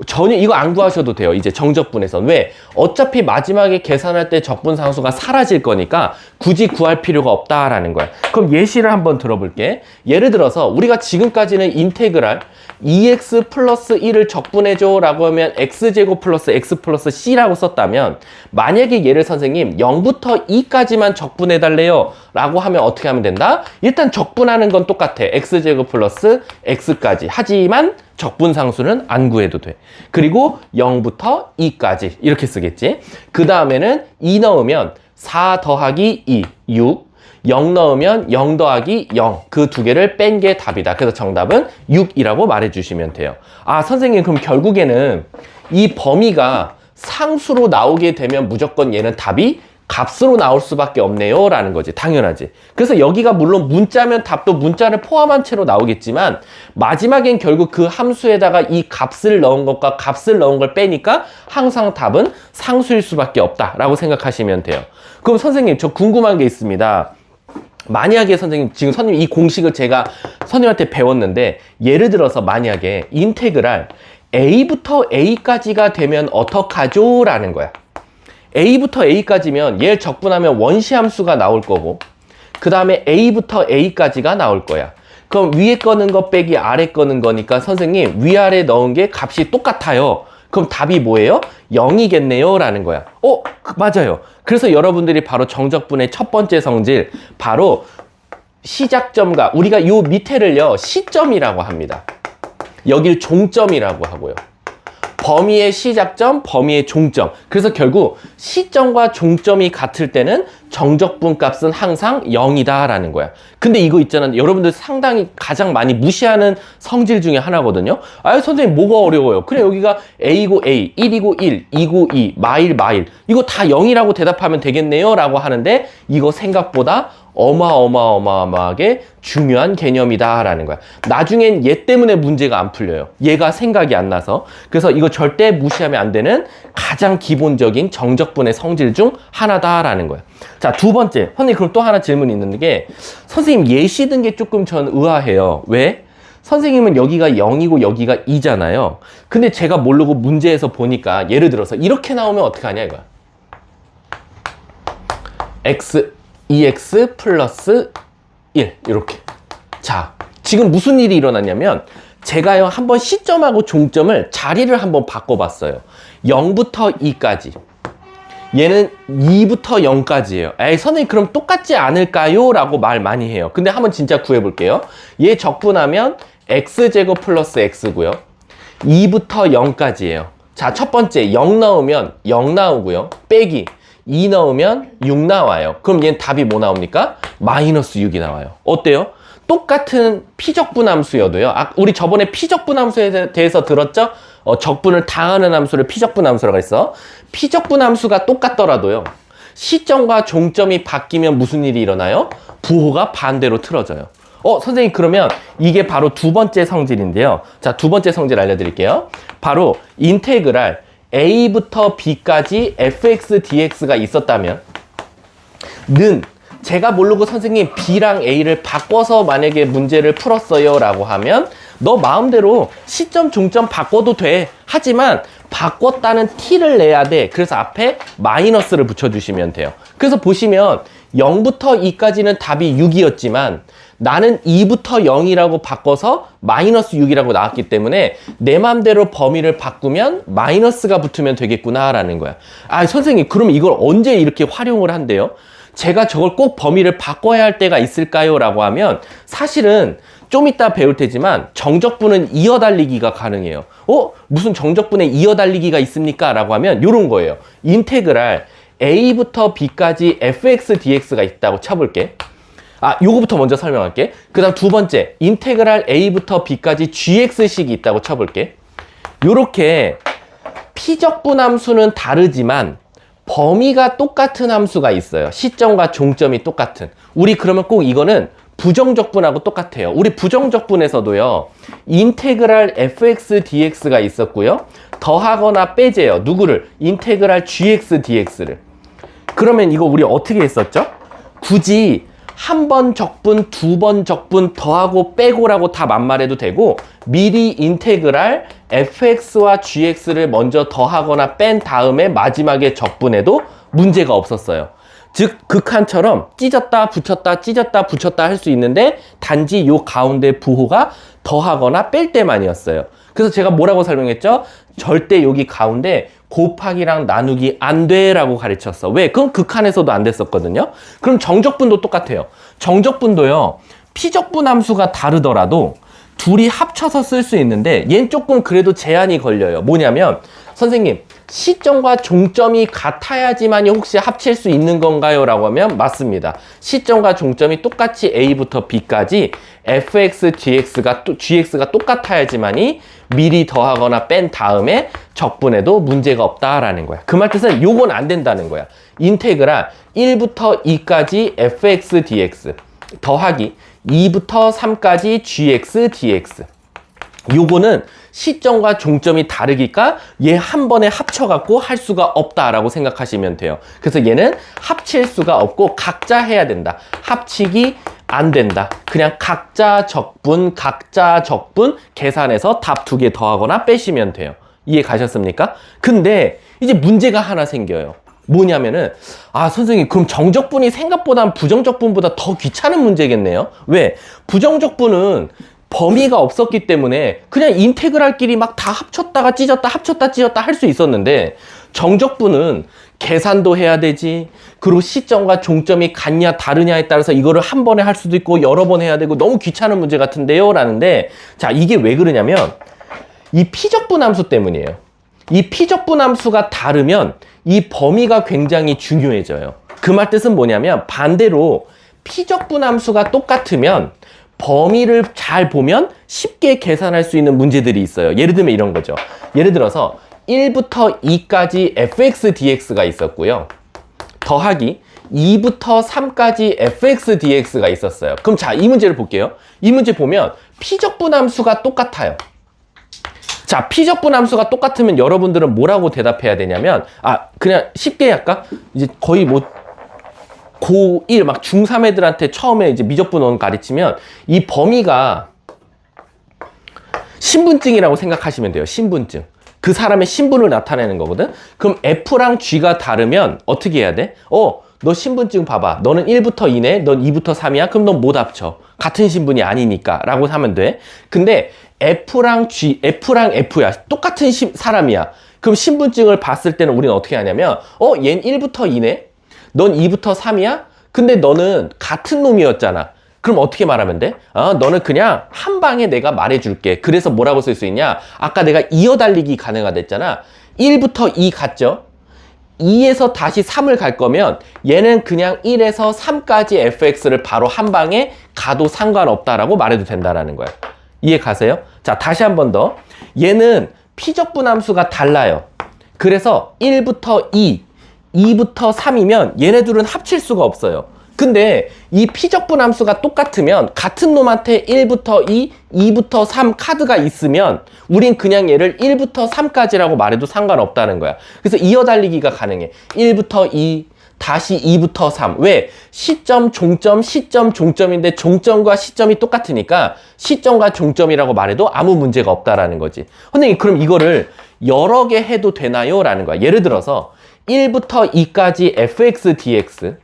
전혀 이거 안 구하셔도 돼요. 이제 정적분에선. 왜? 어차피 마지막에 계산할 때 적분상수가 사라질 거니까 굳이 구할 필요가 없다라는 거야. 그럼 예시를 한번 들어볼게. 예를 들어서 우리가 지금까지는 인테그랄 2x 플러스 1을 적분해줘 라고 하면 x제곱 플러스 x 플러스 c라고 썼다면 만약에 얘를 선생님 0부터 2까지만 적분해달래요 라고 하면 어떻게 하면 된다? 일단 적분하는 건 똑같아. x제곱 플러스 x까지. 하지만 적분상수는 안 구해도 돼. 그리고 0부터 2까지 이렇게 쓰겠지. 그 다음에는 2 넣으면 4 더하기 2, 6. 0 넣으면 0 더하기 0. 그 두 개를 뺀 게 답이다. 그래서 정답은 6이라고 말해주시면 돼요. 아, 선생님 그럼 결국에는 이 범위가 상수로 나오게 되면 무조건 얘는 답이 값으로 나올 수밖에 없네요 라는 거지. 당연하지. 그래서 여기가 물론 문자면 답도 문자를 포함한 채로 나오겠지만 마지막엔 결국 그 함수에다가 이 값을 넣은 것과 값을 넣은 걸 빼니까 항상 답은 상수일 수밖에 없다 라고 생각하시면 돼요. 그럼 선생님 저 궁금한 게 있습니다. 만약에 선생님 지금 선생님 이 공식을 제가 선생님한테 배웠는데 예를 들어서 만약에 인테그랄 A부터 A까지가 되면 어떡하죠? 라는 거야. A부터 A까지면 얘를 적분하면 원시함수가 나올 거고 그 다음에 A부터 A까지가 나올 거야. 그럼 위에 거는 거 빼기 아래 거는 거니까 선생님 위아래 넣은 게 값이 똑같아요. 그럼 답이 뭐예요? 0이겠네요 라는 거야. 맞아요. 그래서 여러분들이 바로 정적분의 첫 번째 성질 바로 시작점과 우리가 요 밑에를요 시점이라고 합니다. 여길 종점이라고 하고요. 범위의 시작점, 범위의 종점. 그래서 결국 시점과 종점이 같을 때는 정적분 값은 항상 0이다 라는 거야. 근데 이거 있잖아, 여러분들 상당히 가장 많이 무시하는 성질 중에 하나거든요. 아, 선생님 뭐가 어려워요? 그래, 여기가 A고 A, 1이고 1, 2고 2, 마일 마일, 이거 다 0이라고 대답하면 되겠네요 라고 하는데, 이거 생각보다 어마어마하게 중요한 개념이다 라는 거야. 나중엔 얘 때문에 문제가 안 풀려요. 얘가 생각이 안 나서. 그래서 이거 절대 무시하면 안 되는 가장 기본적인 정적분의 성질 중 하나다 라는 거야. 자, 두 번째. 선생님, 그럼 또 하나 질문이 있는 게, 선생님 예시 든 게 조금 전 의아해요. 왜? 선생님은 여기가 0이고 여기가 2잖아요. 근데 제가 모르고 문제에서 보니까, 예를 들어서 이렇게 나오면 어떻게 하냐 이거야. x 2x 플러스 1 이렇게. 자, 지금 무슨 일이 일어났냐면, 제가요 한번 시점하고 종점을 자리를 한번 바꿔봤어요. 0부터 2까지, 얘는 2부터 0까지예요. 에이, 선생님 그럼 똑같지 않을까요? 라고 말 많이 해요. 근데 한번 진짜 구해볼게요. 얘 적분하면 x제곱 플러스 x고요, 2부터 0까지예요. 자, 첫 번째 0 넣으면 0 나오고요, 빼기 2 넣으면 6 나와요. 그럼 얘는 답이 뭐 나옵니까? 마이너스 6이 나와요. 어때요? 똑같은 피적분함수여도요. 우리 저번에 피적분함수에 대해서 들었죠? 적분을 당하는 함수를 피적분함수라고 했어. 피적분함수가 똑같더라도요, 시점과 종점이 바뀌면 무슨 일이 일어나요? 부호가 반대로 틀어져요. 선생님 그러면 이게 바로 두 번째 성질인데요. 자, 두 번째 성질 알려드릴게요. 바로 인테그랄 a부터 b까지 fx dx가 있었다면, 는 제가 모르고 선생님 b랑 a를 바꿔서 만약에 문제를 풀었어요 라고 하면, 너 마음대로 시점 종점 바꿔도 돼. 하지만 바꿨다는 티를 내야 돼. 그래서 앞에 마이너스를 붙여주시면 돼요. 그래서 보시면 0부터 2까지는 답이 6이었지만 나는 2부터 0이라고 바꿔서 마이너스 6이라고 나왔기 때문에 내 맘대로 범위를 바꾸면 마이너스가 붙으면 되겠구나 라는 거야. 아, 선생님 그럼 이걸 언제 이렇게 활용을 한대요? 제가 저걸 꼭 범위를 바꿔야 할 때가 있을까요? 라고 하면, 사실은 좀 이따 배울 테지만 정적분은 이어달리기가 가능해요. 무슨 정적분에 이어달리기가 있습니까? 라고 하면 요런 거예요. 인테그랄 a부터 b까지 fx dx가 있다고 쳐볼게. 요거부터 먼저 설명할게. 그 다음 두 번째, 인테그랄 a부터 b까지 gx식이 있다고 쳐볼게. 요렇게 피적분 함수는 다르지만 범위가 똑같은 함수가 있어요. 시점과 종점이 똑같은. 우리 그러면 꼭 이거는 부정적분하고 똑같아요. 우리 부정적분에서도요, 인테그랄 fx dx가 있었고요, 더하거나 빼재요. 누구를? 인테그랄 gx dx를. 그러면 이거 우리 어떻게 했었죠? 굳이 한 번 적분, 두 번 적분, 더하고 빼고라고 다 만말해도 되고, 미리 인테그랄 fx와 gx를 먼저 더하거나 뺀 다음에 마지막에 적분해도 문제가 없었어요. 즉 극한처럼 찢었다 붙였다 찢었다 붙였다 할 수 있는데, 단지 요 가운데 부호가 더하거나 뺄 때만이었어요. 그래서 제가 뭐라고 설명했죠? 절대 여기 가운데 곱하기랑 나누기 안 돼 라고 가르쳤어. 왜? 그건 극한에서도 안 됐었거든요. 그럼 정적분도 똑같아요. 정적분도요, 피적분 함수가 다르더라도 둘이 합쳐서 쓸 수 있는데, 얘는 조금 그래도 제한이 걸려요. 뭐냐면, 선생님 시점과 종점이 같아야지만이 혹시 합칠 수 있는 건가요? 라고 하면 맞습니다. 시점과 종점이 똑같이 a부터 b까지 fx, gx가 똑같아야지만이 미리 더하거나 뺀 다음에 적분해도 문제가 없다라는 거야. 그 말 뜻은 요건 안 된다는 거야. 인테그랄 1부터 2까지 fx, dx 더하기 2부터 3까지 gx, dx, 요거는 시점과 종점이 다르니까 얘 한 번에 합쳐갖고 할 수가 없다라고 생각하시면 돼요. 그래서 얘는 합칠 수가 없고 각자 해야 된다. 합치기 안 된다. 그냥 각자 적분 계산해서 답 2개 더하거나 빼시면 돼요. 이해 가셨습니까? 근데 이제 문제가 하나 생겨요. 뭐냐면은, 선생님 그럼 정적분이 생각보다 부정적분보다 더 귀찮은 문제겠네요. 왜? 부정적분은 범위가 없었기 때문에 그냥 인테그랄끼리 막 다 합쳤다가 찢었다 합쳤다 찢었다 할 수 있었는데, 정적분은 계산도 해야 되지, 그리고 시점과 종점이 같냐 다르냐에 따라서 이거를 한 번에 할 수도 있고 여러 번 해야 되고 너무 귀찮은 문제 같은데요 라는데, 자, 이게 왜 그러냐면 이 피적분 함수 때문이에요. 이 피적분함수가 다르면 이 범위가 굉장히 중요해져요. 그 말 뜻은 뭐냐면 반대로 피적분함수가 똑같으면 범위를 잘 보면 쉽게 계산할 수 있는 문제들이 있어요. 예를 들면 이런 거죠. 예를 들어서 1부터 2까지 fx dx가 있었고요. 더하기 2부터 3까지 fx dx가 있었어요. 그럼 자, 이 문제를 볼게요. 이 문제 보면 피적분함수가 똑같아요. 자, 피적분함수가 똑같으면 여러분들은 뭐라고 대답해야 되냐면, 그냥 쉽게 할까? 이제 거의 뭐 고1 막 중3 애들한테 처음에 이제 미적분원 가르치면 이 범위가 신분증이라고 생각하시면 돼요. 신분증. 그 사람의 신분을 나타내는 거거든. 그럼 F랑 G가 다르면 어떻게 해야 돼? 너 신분증 봐봐. 너는 1부터 2네. 넌 2부터 3이야. 그럼 넌 못 합쳐. 같은 신분이 아니니까 라고 하면 돼. 근데 F랑 F야. 똑같은 사람이야. 그럼 신분증을 봤을 때는 우리는 어떻게 하냐면 얘는 1부터 2네. 넌 2부터 3이야? 근데 너는 같은 놈이었잖아. 그럼 어떻게 말하면 돼? 너는 그냥 한 방에 내가 말해줄게. 그래서 뭐라고 쓸 수 있냐? 아까 내가 이어달리기 가능하댔잖아. 1부터 2 갔죠? 2에서 다시 3을 갈 거면 얘는 그냥 1에서 3까지 fx를 바로 한 방에 가도 상관없다라고 말해도 된다라는 거야. 이해 가세요? 자, 다시 한 번 더. 얘는 피적분함수가 달라요. 그래서 1부터 2, 2부터 3이면 얘네들은 합칠 수가 없어요. 근데 이 피적분함수가 똑같으면 같은 놈한테 1부터 2, 2부터 3 카드가 있으면 우린 그냥 얘를 1부터 3까지라고 말해도 상관없다는 거야. 그래서 이어달리기가 가능해. 1부터 2, 다시 2부터 3. 왜? 시점, 종점, 시점, 종점인데 종점과 시점이 똑같으니까 시점과 종점이라고 말해도 아무 문제가 없다라는 거지. 선생님, 그럼 이거를 여러 개 해도 되나요? 라는 거야. 예를 들어서 1부터 2까지 fx dx,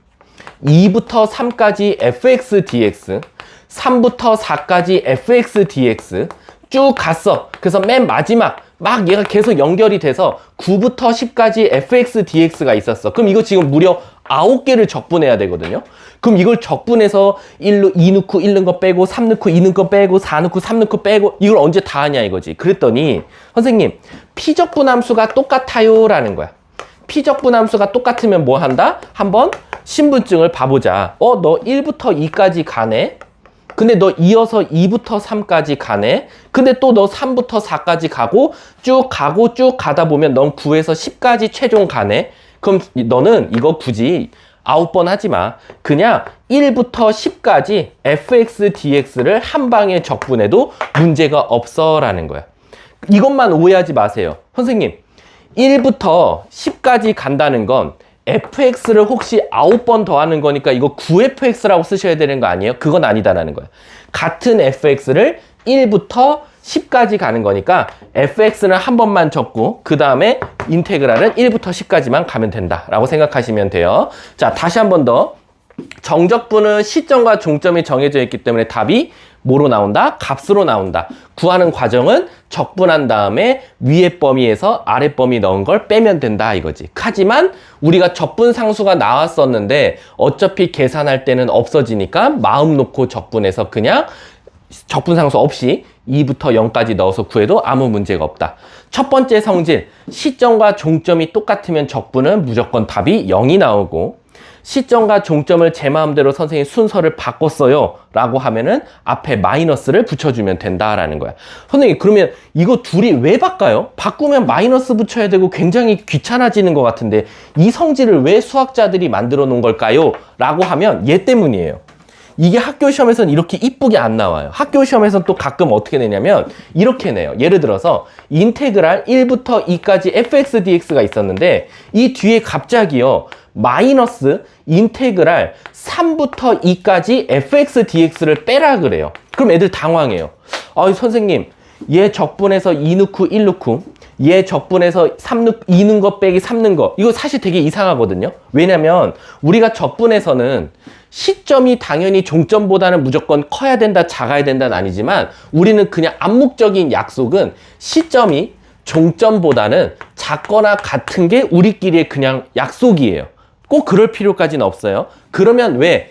2부터 3까지 fx dx, 3부터 4까지 fx dx 쭉 갔어. 그래서 맨 마지막 막 얘가 계속 연결이 돼서 9부터 10까지 fx dx가 있었어. 그럼 이거 지금 무려 9개를 적분해야 되거든요. 그럼 이걸 적분해서 1 넣고 1 넣은 거 빼고 3 넣고 2 넣은 거 빼고 4 넣고 3 넣고 빼고 이걸 언제 다 하냐 이거지. 그랬더니 선생님, 피적분함수가 똑같아요 라는 거야. 피적분함수가 똑같으면 뭐 한다? 한번 신분증을 봐보자. 너 1부터 2까지 가네? 근데 너 이어서 2부터 3까지 가네? 근데 또 너 3부터 4까지 가고 쭉 가다 보면 넌 9에서 10까지 최종 가네? 그럼 너는 이거 굳이 9번 하지 마. 그냥 1부터 10까지 fx dx를 한 방에 적분해도 문제가 없어 라는 거야. 이것만 오해하지 마세요. 선생님, 1부터 10까지 간다는 건 fx를 혹시 9번 더하는 거니까 이거 9fx라고 쓰셔야 되는 거 아니에요? 그건 아니다라는 거야. 같은 fx를 1부터 10까지 가는 거니까 fx는 한 번만 적고 그 다음에 인테그랄은 1부터 10까지만 가면 된다라고 생각하시면 돼요. 자, 다시 한 번 더. 정적분은 시점과 종점이 정해져 있기 때문에 답이 뭐로 나온다? 값으로 나온다. 구하는 과정은 적분한 다음에 위에 범위에서 아래 범위 넣은 걸 빼면 된다 이거지. 하지만 우리가 적분상수가 나왔었는데 어차피 계산할 때는 없어지니까 마음 놓고 적분해서 그냥 적분상수 없이 2부터 0까지 넣어서 구해도 아무 문제가 없다. 첫 번째 성질, 시점과 종점이 똑같으면 적분은 무조건 답이 0이 나오고, 시점과 종점을 제 마음대로 선생님 순서를 바꿨어요 라고 하면은 앞에 마이너스를 붙여주면 된다라는 거야. 선생님, 그러면 이거 둘이 왜 바꿔요? 바꾸면 마이너스 붙여야 되고 굉장히 귀찮아지는 것 같은데 이 성질을 왜 수학자들이 만들어 놓은 걸까요? 라고 하면 얘 때문이에요. 이게 학교 시험에서는 이렇게 이쁘게 안 나와요. 학교 시험에서는 또 가끔 어떻게 내냐면 이렇게 내요. 예를 들어서 인테그랄 1부터 2까지 fx dx가 있었는데 이 뒤에 갑자기요 마이너스 인테그랄 3부터 2까지 fx dx를 빼라 그래요. 그럼 애들 당황해요. 선생님, 얘 적분해서 2 넣고 1 넣고 얘 적분해서 2 넣은 거 빼기 3 넣은 거 이거 사실 되게 이상하거든요. 왜냐면 우리가 적분해서는 시점이 당연히 종점보다는 무조건 커야 된다, 작아야 된다는 아니지만 우리는 그냥 암묵적인 약속은 시점이 종점보다는 작거나 같은 게 우리끼리의 그냥 약속이에요. 꼭 그럴 필요까지는 없어요. 그러면 왜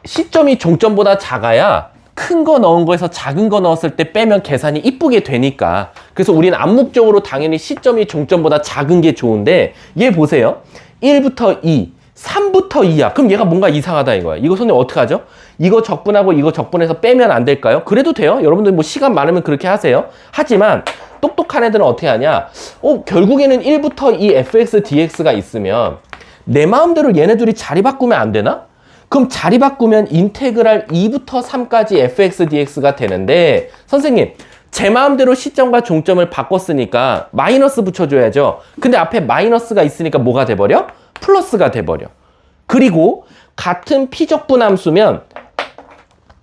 시점이 종점보다 작아야 큰 거 넣은 거에서 작은 거 넣었을 때 빼면 계산이 이쁘게 되니까. 그래서 우리는 암묵적으로 당연히 시점이 종점보다 작은 게 좋은데, 얘 보세요. 1부터 2, 3부터 2야. 그럼 얘가 뭔가 이상하다 이거야. 이거 선생님 어떻게 하죠? 이거 적분하고 이거 적분해서 빼면 안 될까요? 그래도 돼요. 여러분들 뭐 시간 많으면 그렇게 하세요. 하지만 똑똑한 애들은 어떻게 하냐? 결국에는 1부터 2 fx dx가 있으면 내 마음대로 얘네들이 자리 바꾸면 안 되나? 그럼 자리 바꾸면 인테그랄 2부터 3까지 fx dx가 되는데, 선생님 제 마음대로 시점과 종점을 바꿨으니까 마이너스 붙여줘야죠. 근데 앞에 마이너스가 있으니까 뭐가 돼버려? 플러스가 돼버려. 그리고 같은 피적분 함수면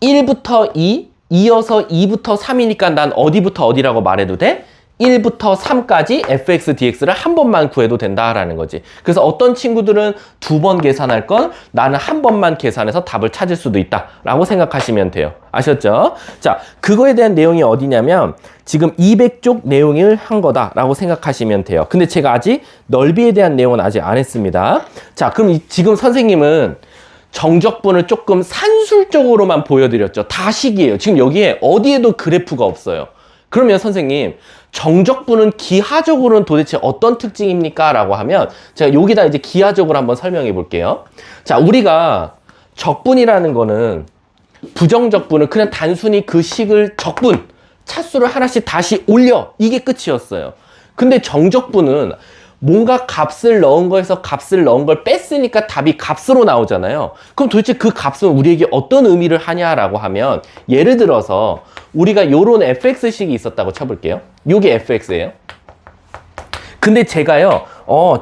1부터 2, 이어서 2부터 3이니까 난 어디부터 어디라고 말해도 돼? 1부터 3까지 fx dx를 한 번만 구해도 된다라는 거지. 그래서 어떤 친구들은 2번 계산할 건 나는 한 번만 계산해서 답을 찾을 수도 있다라고 생각하시면 돼요. 아셨죠? 자, 그거에 대한 내용이 어디냐면 지금 200쪽 내용을 한 거다라고 생각하시면 돼요. 근데 제가 아직 넓이에 대한 내용은 아직 안 했습니다. 자, 그럼 지금 선생님은 정적분을 조금 산술적으로만 보여드렸죠. 다 식이에요. 지금 여기에 어디에도 그래프가 없어요. 그러면 선생님, 정적분은 기하적으로는 도대체 어떤 특징입니까? 라고 하면 제가 여기다 이제 기하적으로 한번 설명해 볼게요. 자, 우리가 적분이라는 거는 부정적분을 그냥 단순히 그 식을 적분, 차수를 하나씩 다시 올려. 이게 끝이었어요. 근데 정적분은 뭔가 값을 넣은 거에서 값을 넣은 걸 뺐으니까 답이 값으로 나오잖아요. 그럼 도대체 그 값은 우리에게 어떤 의미를 하냐라고 하면, 예를 들어서 우리가 요런 fx식이 있었다고 쳐볼게요. 요게 fx예요. 근데 제가요,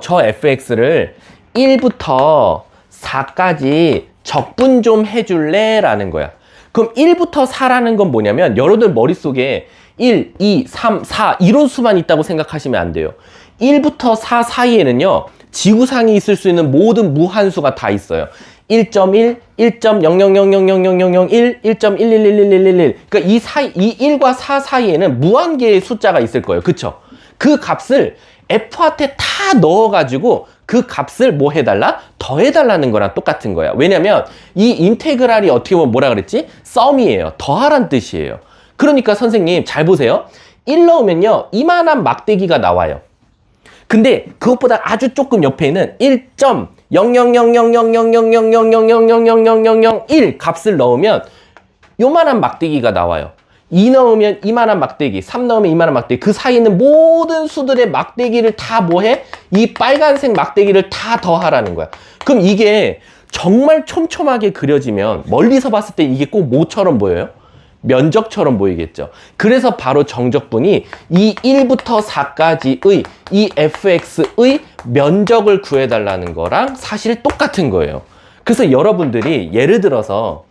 저 fx를 1부터 4까지 적분 좀 해줄래? 라는 거야. 그럼 1부터 4라는 건 뭐냐면, 여러분들 머릿속에 1, 2, 3, 4 이런 수만 있다고 생각하시면 안 돼요. 1부터 4 사이에는요, 지구상에 있을 수 있는 모든 무한수가 다 있어요. 1.1, 1.00000001, 1.1111111. 그러니까 이 사이, 이 1과 4 사이에는 무한 개의 숫자가 있을 거예요. 그쵸? 그 값을 f한테 다 넣어가지고 그 값을 뭐 해달라? 더해달라는 거랑 똑같은 거야. 왜냐면 이 인테그랄이 어떻게 보면 뭐라 그랬지? 썸이에요. 더하란 뜻이에요. 그러니까 선생님 잘 보세요. 1 넣으면요, 이만한 막대기가 나와요. 근데 그것보다 아주 조금 옆에 있는 1.0000000000000000001 값을 넣으면 요만한 막대기가 나와요. 2 넣으면 이만한 막대기, 3 넣으면 이만한 막대기. 그 사이에 있는 모든 수들의 막대기를 다 뭐해? 이 빨간색 막대기를 다 더하라는 거야. 그럼 이게 정말 촘촘하게 그려지면 멀리서 봤을 때 이게 꼭 뭐처럼 보여요? 면적처럼 보이겠죠. 그래서 바로 정적분이 이 1부터 4까지의 이 fx의 면적을 구해달라는 거랑 사실 똑같은 거예요. 그래서 여러분들이 예를 들어서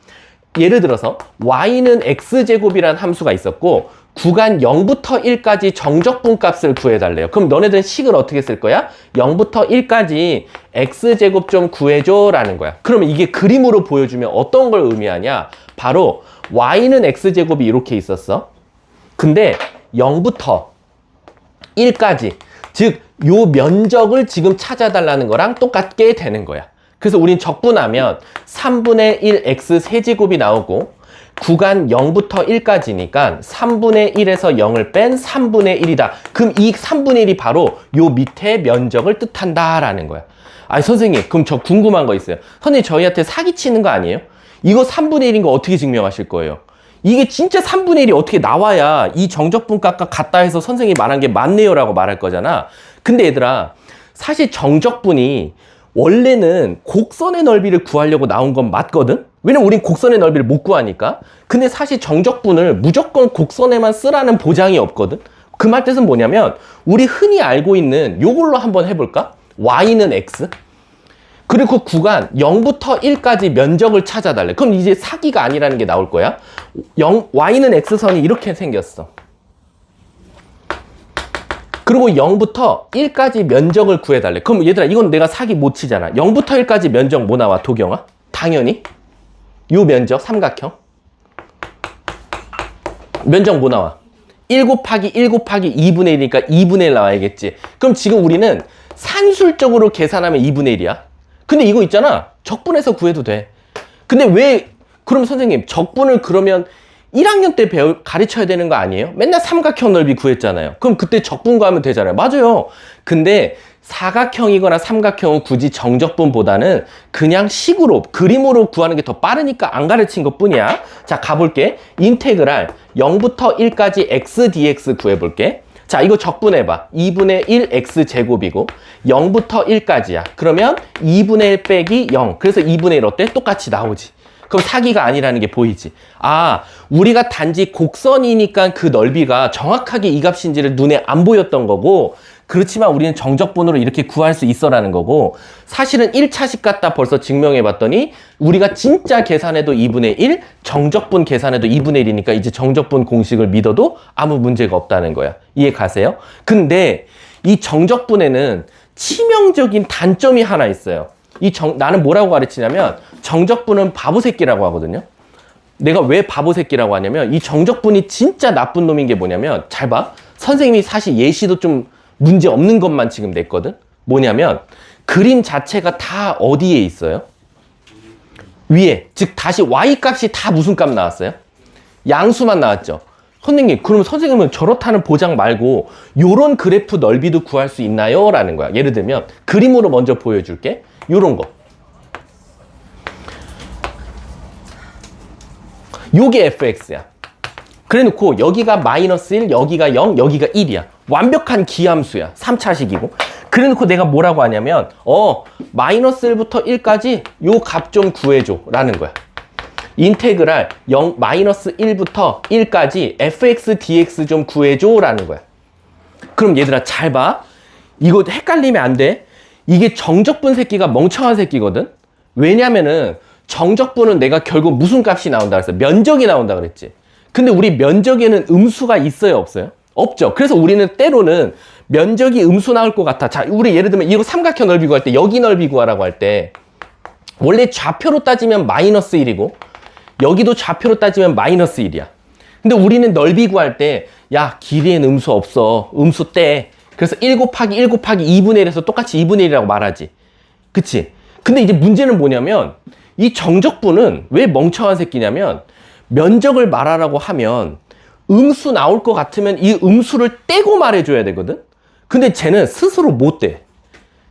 y는 x제곱이라는 함수가 있었고 구간 0부터 1까지 정적분 값을 구해달래요. 그럼 너네들은 식을 어떻게 쓸 거야? 0부터 1까지 x제곱 좀 구해줘 라는 거야. 그러면 이게 그림으로 보여주면 어떤 걸 의미하냐? 바로 y는 x제곱이 이렇게 있었어. 근데 0부터 1까지, 즉 요 면적을 지금 찾아달라는 거랑 똑같게 되는 거야. 그래서 우린 적분하면 3분의 1 x 세제곱이 나오고 구간 0부터 1까지니까 3분의 1에서 0을 뺀 3분의 1이다. 그럼 이 3분의 1이 바로 요 밑에 면적을 뜻한다라는 거야. 아니 선생님, 그럼 저 궁금한 거 있어요. 선생님 저희한테 사기치는 거 아니에요? 이거 3분의 1인 거 어떻게 증명하실 거예요? 이게 진짜 3분의 1이 어떻게 나와야 이 정적분값과 같다 해서 선생님이 말한 게 맞네요 라고 말할 거잖아. 근데 얘들아, 사실 정적분이 원래는 곡선의 넓이를 구하려고 나온 건 맞거든? 왜냐면 우린 곡선의 넓이를 못 구하니까. 근데 사실 정적분을 무조건 곡선에만 쓰라는 보장이 없거든? 그 말 뜻은 뭐냐면 우리 흔히 알고 있는 요걸로 한번 해볼까? y는 x, 그리고 그 구간 0부터 1까지 면적을 찾아달래. 그럼 이제 사기가 아니라는 게 나올 거야. y는 x선이 이렇게 생겼어. 그리고 0부터 1까지 면적을 구해달래. 그럼 얘들아, 이건 내가 사기 못 치잖아. 0부터 1까지 면적 뭐 나와, 도경아? 당연히 요 면적, 삼각형 면적 뭐 나와? 1 곱하기 1 곱하기 2분의 1이니까 2분의 1 나와야겠지. 그럼 지금 우리는 산술적으로 계산하면 2분의 1이야. 근데 이거 있잖아, 적분해서 구해도 돼. 근데 왜, 그럼 선생님 적분을 그러면 1학년 때 가르쳐야 되는 거 아니에요? 맨날 삼각형 넓이 구했잖아요. 그럼 그때 적분 구하면 되잖아요. 맞아요. 근데 사각형이거나 삼각형은 굳이 정적분보다는 그냥 식으로, 그림으로 구하는 게 더 빠르니까 안 가르친 것 뿐이야. 자, 가볼게. 인테그랄 0부터 1까지 x dx 구해볼게. 자, 이거 적분해봐. 2분의 1 x제곱이고 0부터 1까지야. 그러면 2분의 1 빼기 0. 그래서 2분의 1 어때? 똑같이 나오지. 그럼 사기가 아니라는 게 보이지. 아, 우리가 단지 곡선이니까 그 넓이가 정확하게 이 값인지를 눈에 안 보였던 거고, 그렇지만 우리는 정적분으로 이렇게 구할 수 있어라는 거고, 사실은 1차식 갖다 벌써 증명해 봤더니 우리가 진짜 계산해도 2분의 1, 정적분 계산해도 2분의 1이니까 이제 정적분 공식을 믿어도 아무 문제가 없다는 거야. 이해 가세요? 근데 이 정적분에는 치명적인 단점이 하나 있어요. 나는 뭐라고 가르치냐면 정적분은 바보 새끼라고 하거든요. 내가 왜 바보 새끼라고 하냐면 이 정적분이 진짜 나쁜 놈인 게 뭐냐면, 잘 봐. 선생님이 사실 예시도 좀 문제 없는 것만 지금 냈거든. 뭐냐면 그림 자체가 다 어디에 있어요? 위에. 즉 다시 y 값이 다 무슨 값 나왔어요? 양수만 나왔죠. 선생님, 그럼 선생님은 저렇다는 보장 말고 요런 그래프 넓이도 구할 수 있나요? 라는 거야. 예를 들면 그림으로 먼저 보여줄게. 요런 거. 요게 fx야. 그래 놓고 여기가 마이너스 1, 여기가 0, 여기가 1이야. 완벽한 기함수야. 3차식이고. 그래 놓고 내가 뭐라고 하냐면 마이너스 1부터 1까지 요 값 좀 구해줘 라는 거야. 인테그랄 마이너스 1부터 1까지 fx dx 좀 구해줘 라는 거야. 그럼 얘들아 잘 봐. 이거 헷갈리면 안 돼. 이게 정적분 새끼가 멍청한 새끼거든. 왜냐면은 정적분은 내가 결국 무슨 값이 나온다 그랬어? 면적이 나온다 그랬지. 근데 우리 면적에는 음수가 있어요, 없어요? 없죠. 그래서 우리는 때로는 면적이 음수 나올 것 같아. 자, 우리 예를 들면 이거 삼각형 넓이 구할 때, 여기 넓이 구하라고 할 때 원래 좌표로 따지면 마이너스 1이고 여기도 좌표로 따지면 마이너스 1이야. 근데 우리는 넓이 구할 때 야, 길이엔 음수 없어. 음수 떼. 그래서 1 곱하기 1 곱하기 2분의 1에서 똑같이 2분의 1이라고 말하지. 그치? 근데 이제 문제는 뭐냐면 이 정적분은 왜 멍청한 새끼냐면, 면적을 말하라고 하면 음수 나올 것 같으면 이 음수를 떼고 말해줘야 되거든. 근데 쟤는 스스로 못 떼.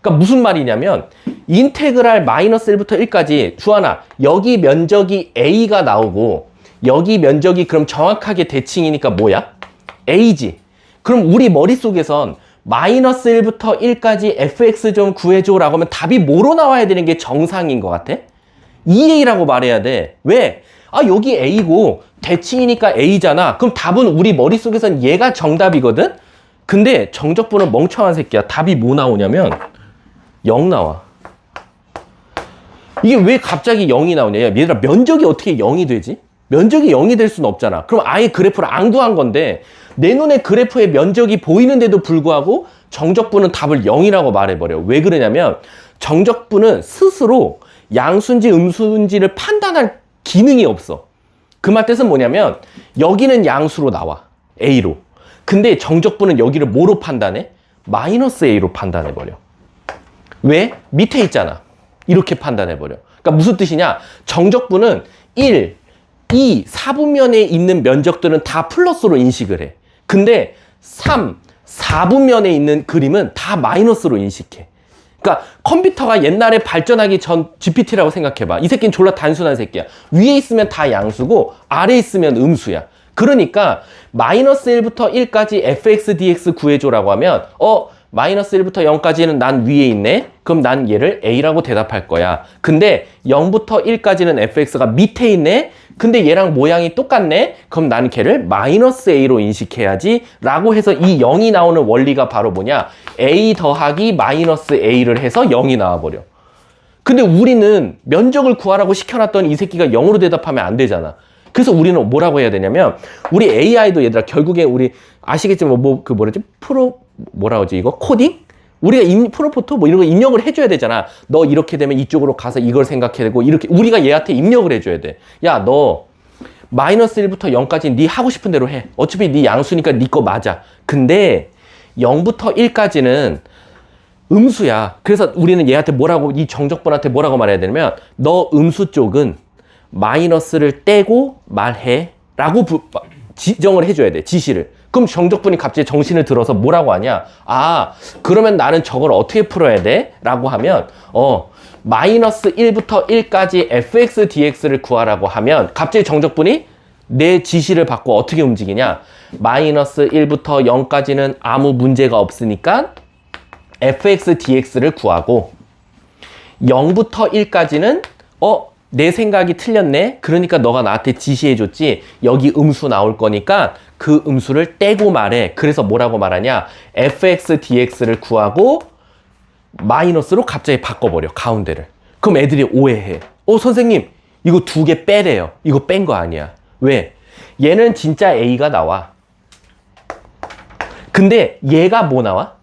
그러니까 무슨 말이냐면 인테그랄 마이너스 1부터 1까지 주하나 여기 면적이 a가 나오고 여기 면적이 그럼 정확하게 대칭이니까 뭐야? a지. 그럼 우리 머릿속에선 마이너스 1부터 1까지 fx 좀 구해줘 라고 하면 답이 뭐로 나와야 되는 게 정상인 것 같아? 2a라고 말해야 돼. 왜? 아, 여기 a고 대칭이니까 a잖아. 그럼 답은 우리 머릿속에선 얘가 정답이거든? 근데 정적분은 멍청한 새끼야. 답이 뭐 나오냐면 0 나와. 이게 왜 갑자기 0이 나오냐? 얘들아, 면적이 어떻게 0이 되지? 면적이 0이 될 수는 없잖아. 그럼 아예 그래프를 안 구한 건데 내 눈에 그래프의 면적이 보이는데도 불구하고 정적분은 답을 0이라고 말해버려. 왜 그러냐면 정적분은 스스로 양수인지 음수인지를 판단할 기능이 없어. 그 말 뜻은 뭐냐면 여기는 양수로 나와. a로. 근데 정적분은 여기를 뭐로 판단해? 마이너스 a로 판단해버려. 왜? 밑에 있잖아. 이렇게 판단해버려. 그러니까 무슨 뜻이냐? 정적분은 1, 2, 4분면에 있는 면적들은 다 플러스로 인식을 해. 근데 3, 4분면에 있는 그림은 다 마이너스로 인식해. 그러니까 컴퓨터가 옛날에 발전하기 전 GPT라고 생각해봐. 이 새끼는 졸라 단순한 새끼야. 위에 있으면 다 양수고 아래에 있으면 음수야. 그러니까 마이너스 1부터 1까지 fx dx 구해줘라고 하면 마이너스 1부터 0까지는 난 위에 있네. 그럼 난 얘를 a라고 대답할 거야. 근데 0부터 1까지는 fx가 밑에 있네. 근데 얘랑 모양이 똑같네. 그럼 난 걔를 마이너스 a로 인식해야지 라고 해서 이 0이 나오는 원리가 바로 뭐냐? a 더하기 마이너스 a를 해서 0이 나와버려. 근데 우리는 면적을 구하라고 시켜놨더니 이 새끼가 0으로 대답하면 안 되잖아. 그래서 우리는 뭐라고 해야 되냐면 우리 AI도 얘들아 결국에 우리 아시겠지만 뭐라고 하지 이거? 코딩? 우리가 프로포트 뭐 이런 거 입력을 해줘야 되잖아. 너 이렇게 되면 이쪽으로 가서 이걸 생각해야 되고 이렇게 우리가 얘한테 입력을 해줘야 돼. 야, 너 마이너스 1부터 0까지 네 하고 싶은 대로 해. 어차피 네 양수니까 네 거 맞아. 근데 0부터 1까지는 음수야. 그래서 우리는 얘한테 이 정적분한테 뭐라고 말해야 되냐면 너 음수 쪽은 마이너스를 떼고 말해 라고 지정을 해줘야 돼. 지시를. 그럼 정적분이 갑자기 정신을 들어서 뭐라고 하냐? 아, 그러면 나는 저걸 어떻게 풀어야 돼? 라고 하면 마이너스 1부터 1까지 fx dx를 구하라고 하면 갑자기 정적분이 내 지시를 받고 어떻게 움직이냐? 마이너스 1부터 0까지는 아무 문제가 없으니까 fx dx를 구하고 0부터 1까지는 내 생각이 틀렸네? 그러니까 너가 나한테 지시해줬지? 여기 음수 나올 거니까 그 음수를 떼고 말해. 그래서 뭐라고 말하냐? fx dx를 구하고 마이너스로 갑자기 바꿔버려, 가운데를. 그럼 애들이 오해해. 선생님, 이거 2개 빼래요. 이거 뺀 거 아니야. 왜? 얘는 진짜 a가 나와. 근데 얘가 뭐 나와?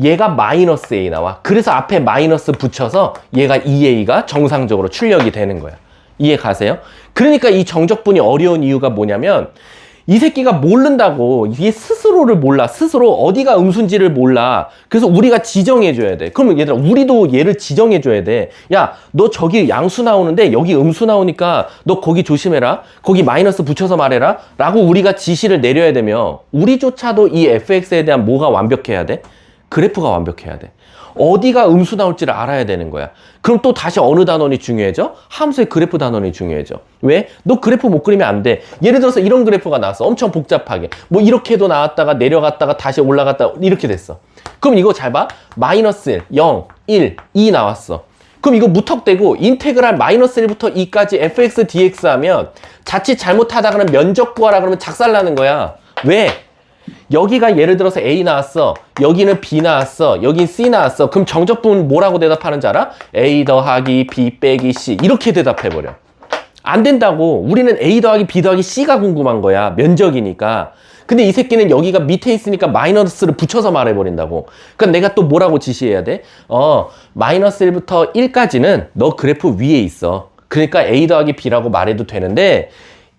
얘가 마이너스 a 나와. 그래서 앞에 마이너스 붙여서 얘가 2a가 정상적으로 출력이 되는 거야. 이해 가세요? 그러니까 이 정적분이 어려운 이유가 뭐냐면 이 새끼가 모른다고. 얘 스스로를 몰라. 스스로 어디가 음수인지를 몰라. 그래서 우리가 지정해줘야 돼. 그러면 얘들아, 우리도 얘를 지정해줘야 돼. 야, 너 저기 양수 나오는데 여기 음수 나오니까 너 거기 조심해라. 거기 마이너스 붙여서 말해라. 라고 우리가 지시를 내려야 되면 우리조차도 이 fx에 대한 뭐가 완벽해야 돼? 그래프가 완벽해야 돼. 어디가 음수 나올지를 알아야 되는 거야. 그럼 또 다시 어느 단원이 중요해져? 함수의 그래프 단원이 중요해져. 왜? 너 그래프 못 그리면 안 돼. 예를 들어서 이런 그래프가 나왔어. 엄청 복잡하게. 뭐 이렇게도 나왔다가 내려갔다가 다시 올라갔다가 이렇게 됐어. 그럼 이거 잘 봐. 마이너스 1, 0, 1, 2 나왔어. 그럼 이거 무턱대고 인테그랄 마이너스 1부터 2까지 fx dx 하면 자칫 잘못하다가는 면적 구하라 그러면 작살나는 거야. 왜? 여기가 예를 들어서 A 나왔어. 여기는 B 나왔어. 여긴 C 나왔어. 그럼 정적분 뭐라고 대답하는지 알아? A 더하기 B 빼기 C. 이렇게 대답해버려. 안 된다고. 우리는 A 더하기 B 더하기 C가 궁금한 거야. 면적이니까. 근데 이 새끼는 여기가 밑에 있으니까 마이너스를 붙여서 말해버린다고. 그러니까 내가 또 뭐라고 지시해야 돼? 마이너스 1부터 1까지는 너 그래프 위에 있어. 그러니까 A 더하기 B라고 말해도 되는데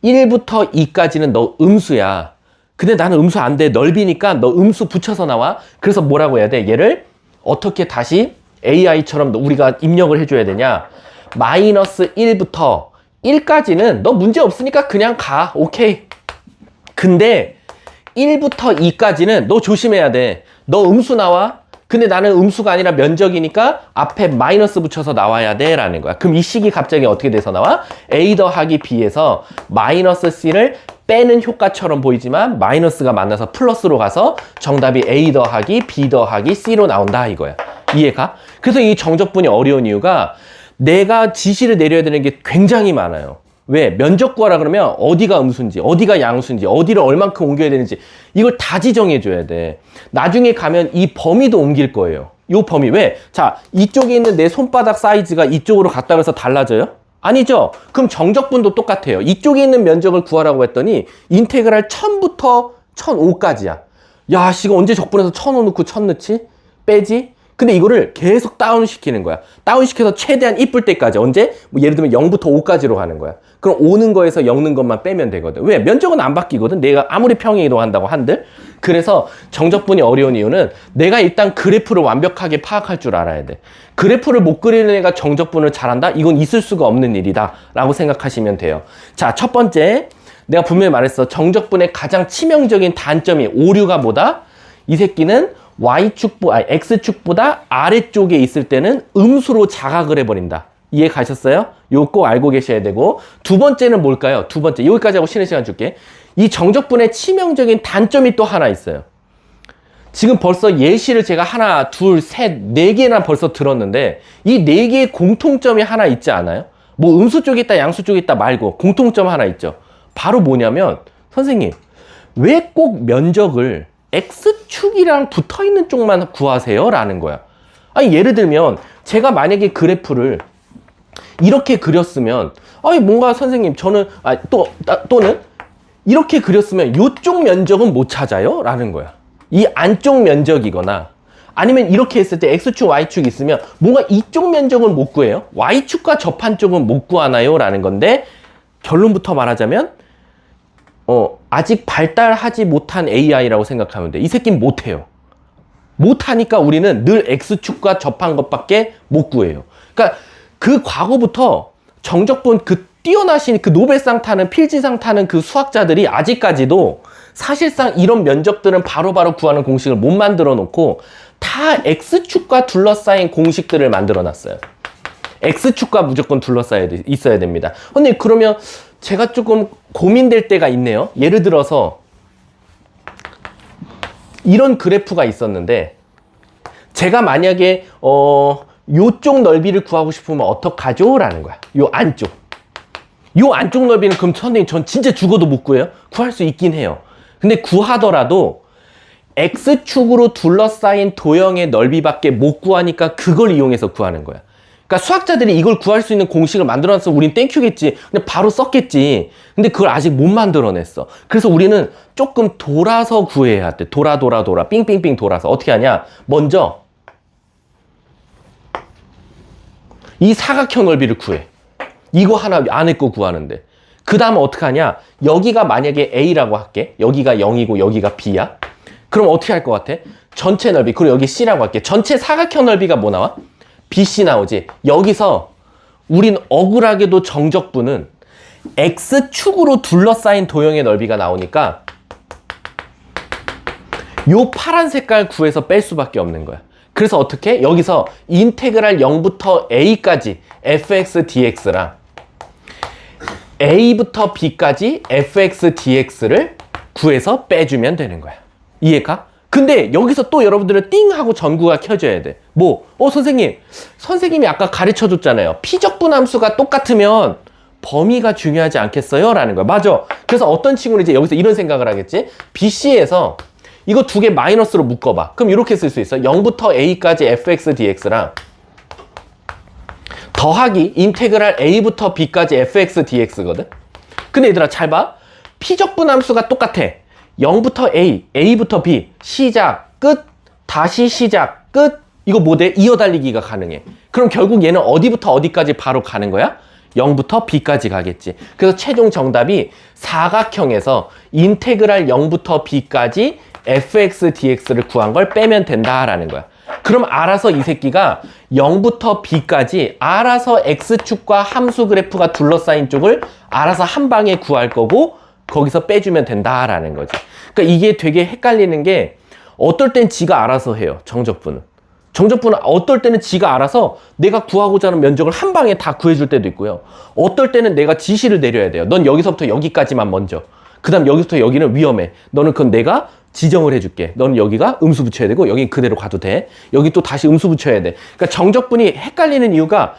1부터 2까지는 너 음수야. 근데 나는 음수 안 돼. 넓이니까 너 음수 붙여서 나와. 그래서 뭐라고 해야 돼? 얘를 어떻게 다시 AI처럼 우리가 입력을 해줘야 되냐? 마이너스 1부터 1까지는 너 문제 없으니까 그냥 가. 오케이. 근데 1부터 2까지는 너 조심해야 돼. 너 음수 나와. 근데 나는 음수가 아니라 면적이니까 앞에 마이너스 붙여서 나와야 돼 라는 거야. 그럼 이 식이 갑자기 어떻게 돼서 나와? A 더하기 B에서 마이너스 C를 빼는 효과처럼 보이지만 마이너스가 만나서 플러스로 가서 정답이 A 더하기 B 더하기 C로 나온다 이거야. 이해가? 그래서 이 정적분이 어려운 이유가 내가 지시를 내려야 되는 게 굉장히 많아요. 왜? 면적 구하라 그러면 어디가 음수인지, 어디가 양수인지, 어디를 얼만큼 옮겨야 되는지 이걸 다 지정해줘야 돼. 나중에 가면 이 범위도 옮길 거예요. 이 범위. 왜? 자, 이쪽에 있는 내 손바닥 사이즈가 이쪽으로 갔다 해서 달라져요? 아니죠. 그럼 정적분도 똑같아요. 이쪽에 있는 면적을 구하라고 했더니 인테그랄 1000부터 1005까지야. 야, 이거 언제 적분해서 1005 넣고 1000 넣지? 빼지? 근데 이거를 계속 다운시키는 거야. 다운시켜서 최대한 이쁠 때까지. 언제? 뭐 예를 들면 0부터 5까지로 가는 거야. 그럼 5는 거에서 0는 것만 빼면 되거든. 왜? 면적은 안 바뀌거든. 내가 아무리 평행 이동한다고 한들. 그래서 정적분이 어려운 이유는 내가 일단 그래프를 완벽하게 파악할 줄 알아야 돼. 그래프를 못 그리는 애가 정적분을 잘한다? 이건 있을 수가 없는 일이다 라고 생각하시면 돼요. 자, 첫 번째, 내가 분명히 말했어. 정적분의 가장 치명적인 단점이 오류가 뭐다? 이 새끼는 X축보다 아래쪽에 있을 때는 음수로 자각을 해버린다. 이해 가셨어요? 요거 꼭 알고 계셔야 되고. 두 번째는 뭘까요? 두 번째, 여기까지 하고 쉬는 시간 줄게. 이 정적분의 치명적인 단점이 또 하나 있어요. 지금 벌써 예시를 제가 하나, 둘, 셋, 네 개나 벌써 들었는데 이 네 개의 공통점이 하나 있지 않아요? 뭐 음수 쪽에 있다, 양수 쪽에 있다 말고 공통점 하나 있죠. 바로 뭐냐면 선생님, 왜 꼭 면적을 X축이랑 붙어있는 쪽만 구하세요? 라는 거야. 아니, 예를 들면 제가 만약에 그래프를 이렇게 그렸으면 뭔가 선생님 저는 또는 이렇게 그렸으면 이쪽 면적은 못 찾아요? 라는 거야. 이 안쪽 면적이거나 아니면 이렇게 했을 때 X축, Y축 있으면 뭔가 이쪽 면적은 못 구해요? Y축과 접한 쪽은 못 구하나요? 라는 건데 결론부터 말하자면 아직 발달하지 못한 AI라고 생각하면 돼. 이 새끼는 못해요. 못하니까 우리는 늘 X축과 접한 것밖에 못 구해요. 그러니까 그 과거부터 정적분 뛰어나신 그 노벨상 타는 필진상 타는 그 수학자들이 아직까지도 사실상 이런 면적들은 바로바로 구하는 공식을 못 만들어 놓고 다 X축과 둘러싸인 공식들을 만들어 놨어요. X축과 무조건 있어야 됩니다. 근데 그러면 제가 조금 고민될 때가 있네요. 예를 들어서 이런 그래프가 있었는데 제가 만약에 요쪽 넓이를 구하고 싶으면 어떡하죠? 라는 거야. 요 안쪽 넓이는 그럼 선생님 전 진짜 죽어도 못 구해요? 구할 수 있긴 해요. 근데 구하더라도 X축으로 둘러싸인 도형의 넓이밖에 못 구하니까 그걸 이용해서 구하는 거야. 그러니까 수학자들이 이걸 구할 수 있는 공식을 만들어놨어. 우린 땡큐겠지. 근데 바로 썼겠지. 근데 그걸 아직 못 만들어냈어. 그래서 우리는 조금 돌아서 구해야 돼. 돌아. 삥삥삥 돌아서. 어떻게 하냐? 먼저 이 사각형 넓이를 구해. 이거 하나 안에 거 구하는데. 그 다음에 어떻게 하냐? 여기가 만약에 A라고 할게. 여기가 0이고 여기가 B야. 그럼 어떻게 할 것 같아? 전체 넓이. 그리고 여기 C라고 할게. 전체 사각형 넓이가 뭐 나와? BC 나오지. 여기서 우린 억울하게도 정적분은 X축으로 둘러싸인 도형의 넓이가 나오니까 요 파란 색깔 구해서 뺄 수밖에 없는 거야. 그래서 어떻게? 여기서 인테그랄 0부터 A까지 fx dx랑 A부터 B까지 fx dx를 구해서 빼주면 되는 거야. 이해가? 근데 여기서 또 여러분들은 띵 하고 전구가 켜져야 돼. 뭐? 선생님이 아까 가르쳐 줬잖아요. 피적분 함수가 똑같으면 범위가 중요하지 않겠어요? 라는 거야. 맞아. 그래서 어떤 친구는 이제 여기서 이런 생각을 하겠지? BC에서 이거 두 개 마이너스로 묶어봐. 그럼 이렇게 쓸 수 있어. 0부터 A까지 fx dx랑 더하기 인테그랄 A부터 B까지 fx dx거든? 근데 얘들아 잘 봐. 피적분 함수가 똑같아. 0부터 A, A부터 B, 시작, 끝, 다시 시작, 끝. 이거 뭐 돼? 이어달리기가 가능해. 그럼 결국 얘는 어디부터 어디까지 바로 가는 거야? 0부터 B까지 가겠지. 그래서 최종 정답이 사각형에서 인테그랄 0부터 B까지 fx dx를 구한 걸 빼면 된다라는 거야. 그럼 알아서 이 새끼가 0부터 B까지 알아서 X축과 함수 그래프가 둘러싸인 쪽을 알아서 한 방에 구할 거고 거기서 빼주면 된다라는 거지. 그러니까 이게 되게 헷갈리는 게 어떨 땐 지가 알아서 해요. 정적분은 어떨 때는 지가 알아서 내가 구하고자 하는 면적을 한 방에 다 구해줄 때도 있고요. 어떨 때는 내가 지시를 내려야 돼요. 넌 여기서부터 여기까지만 먼저. 그 다음 여기서부터 여기는 위험해. 너는 그건 내가 지정을 해줄게. 너는 여기가 음수 붙여야 되고 여긴 그대로 가도 돼. 여기 또 다시 음수 붙여야 돼. 그러니까 정적분이 헷갈리는 이유가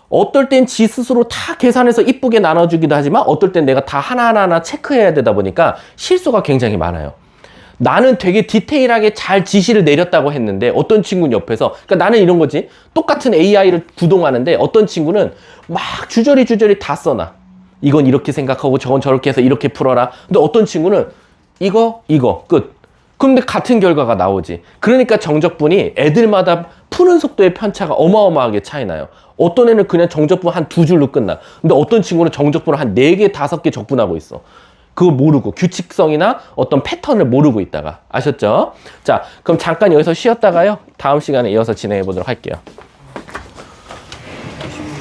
어떨 땐 지 스스로 다 계산해서 이쁘게 나눠주기도 하지만 어떨 땐 내가 다 하나하나 체크해야 되다 보니까 실수가 굉장히 많아요. 나는 되게 디테일하게 잘 지시를 내렸다고 했는데 어떤 친구는 옆에서 그러니까 나는 이런 거지. 똑같은 AI를 구동하는데 어떤 친구는 막 주저리 다 써놔. 이건 이렇게 생각하고 저건 저렇게 해서 이렇게 풀어라. 근데 어떤 친구는 이거 끝. 근데 같은 결과가 나오지. 그러니까 정적분이 애들마다 푸는 속도의 편차가 어마어마하게 차이 나요. 어떤 애는 그냥 정적분 한 2줄로 끝나. 근데 어떤 친구는 정적분을 한 4개, 5개 적분하고 있어. 그거 모르고 규칙성이나 어떤 패턴을 모르고 있다가. 아셨죠? 자, 그럼 잠깐 여기서 쉬었다가요. 다음 시간에 이어서 진행해 보도록 할게요.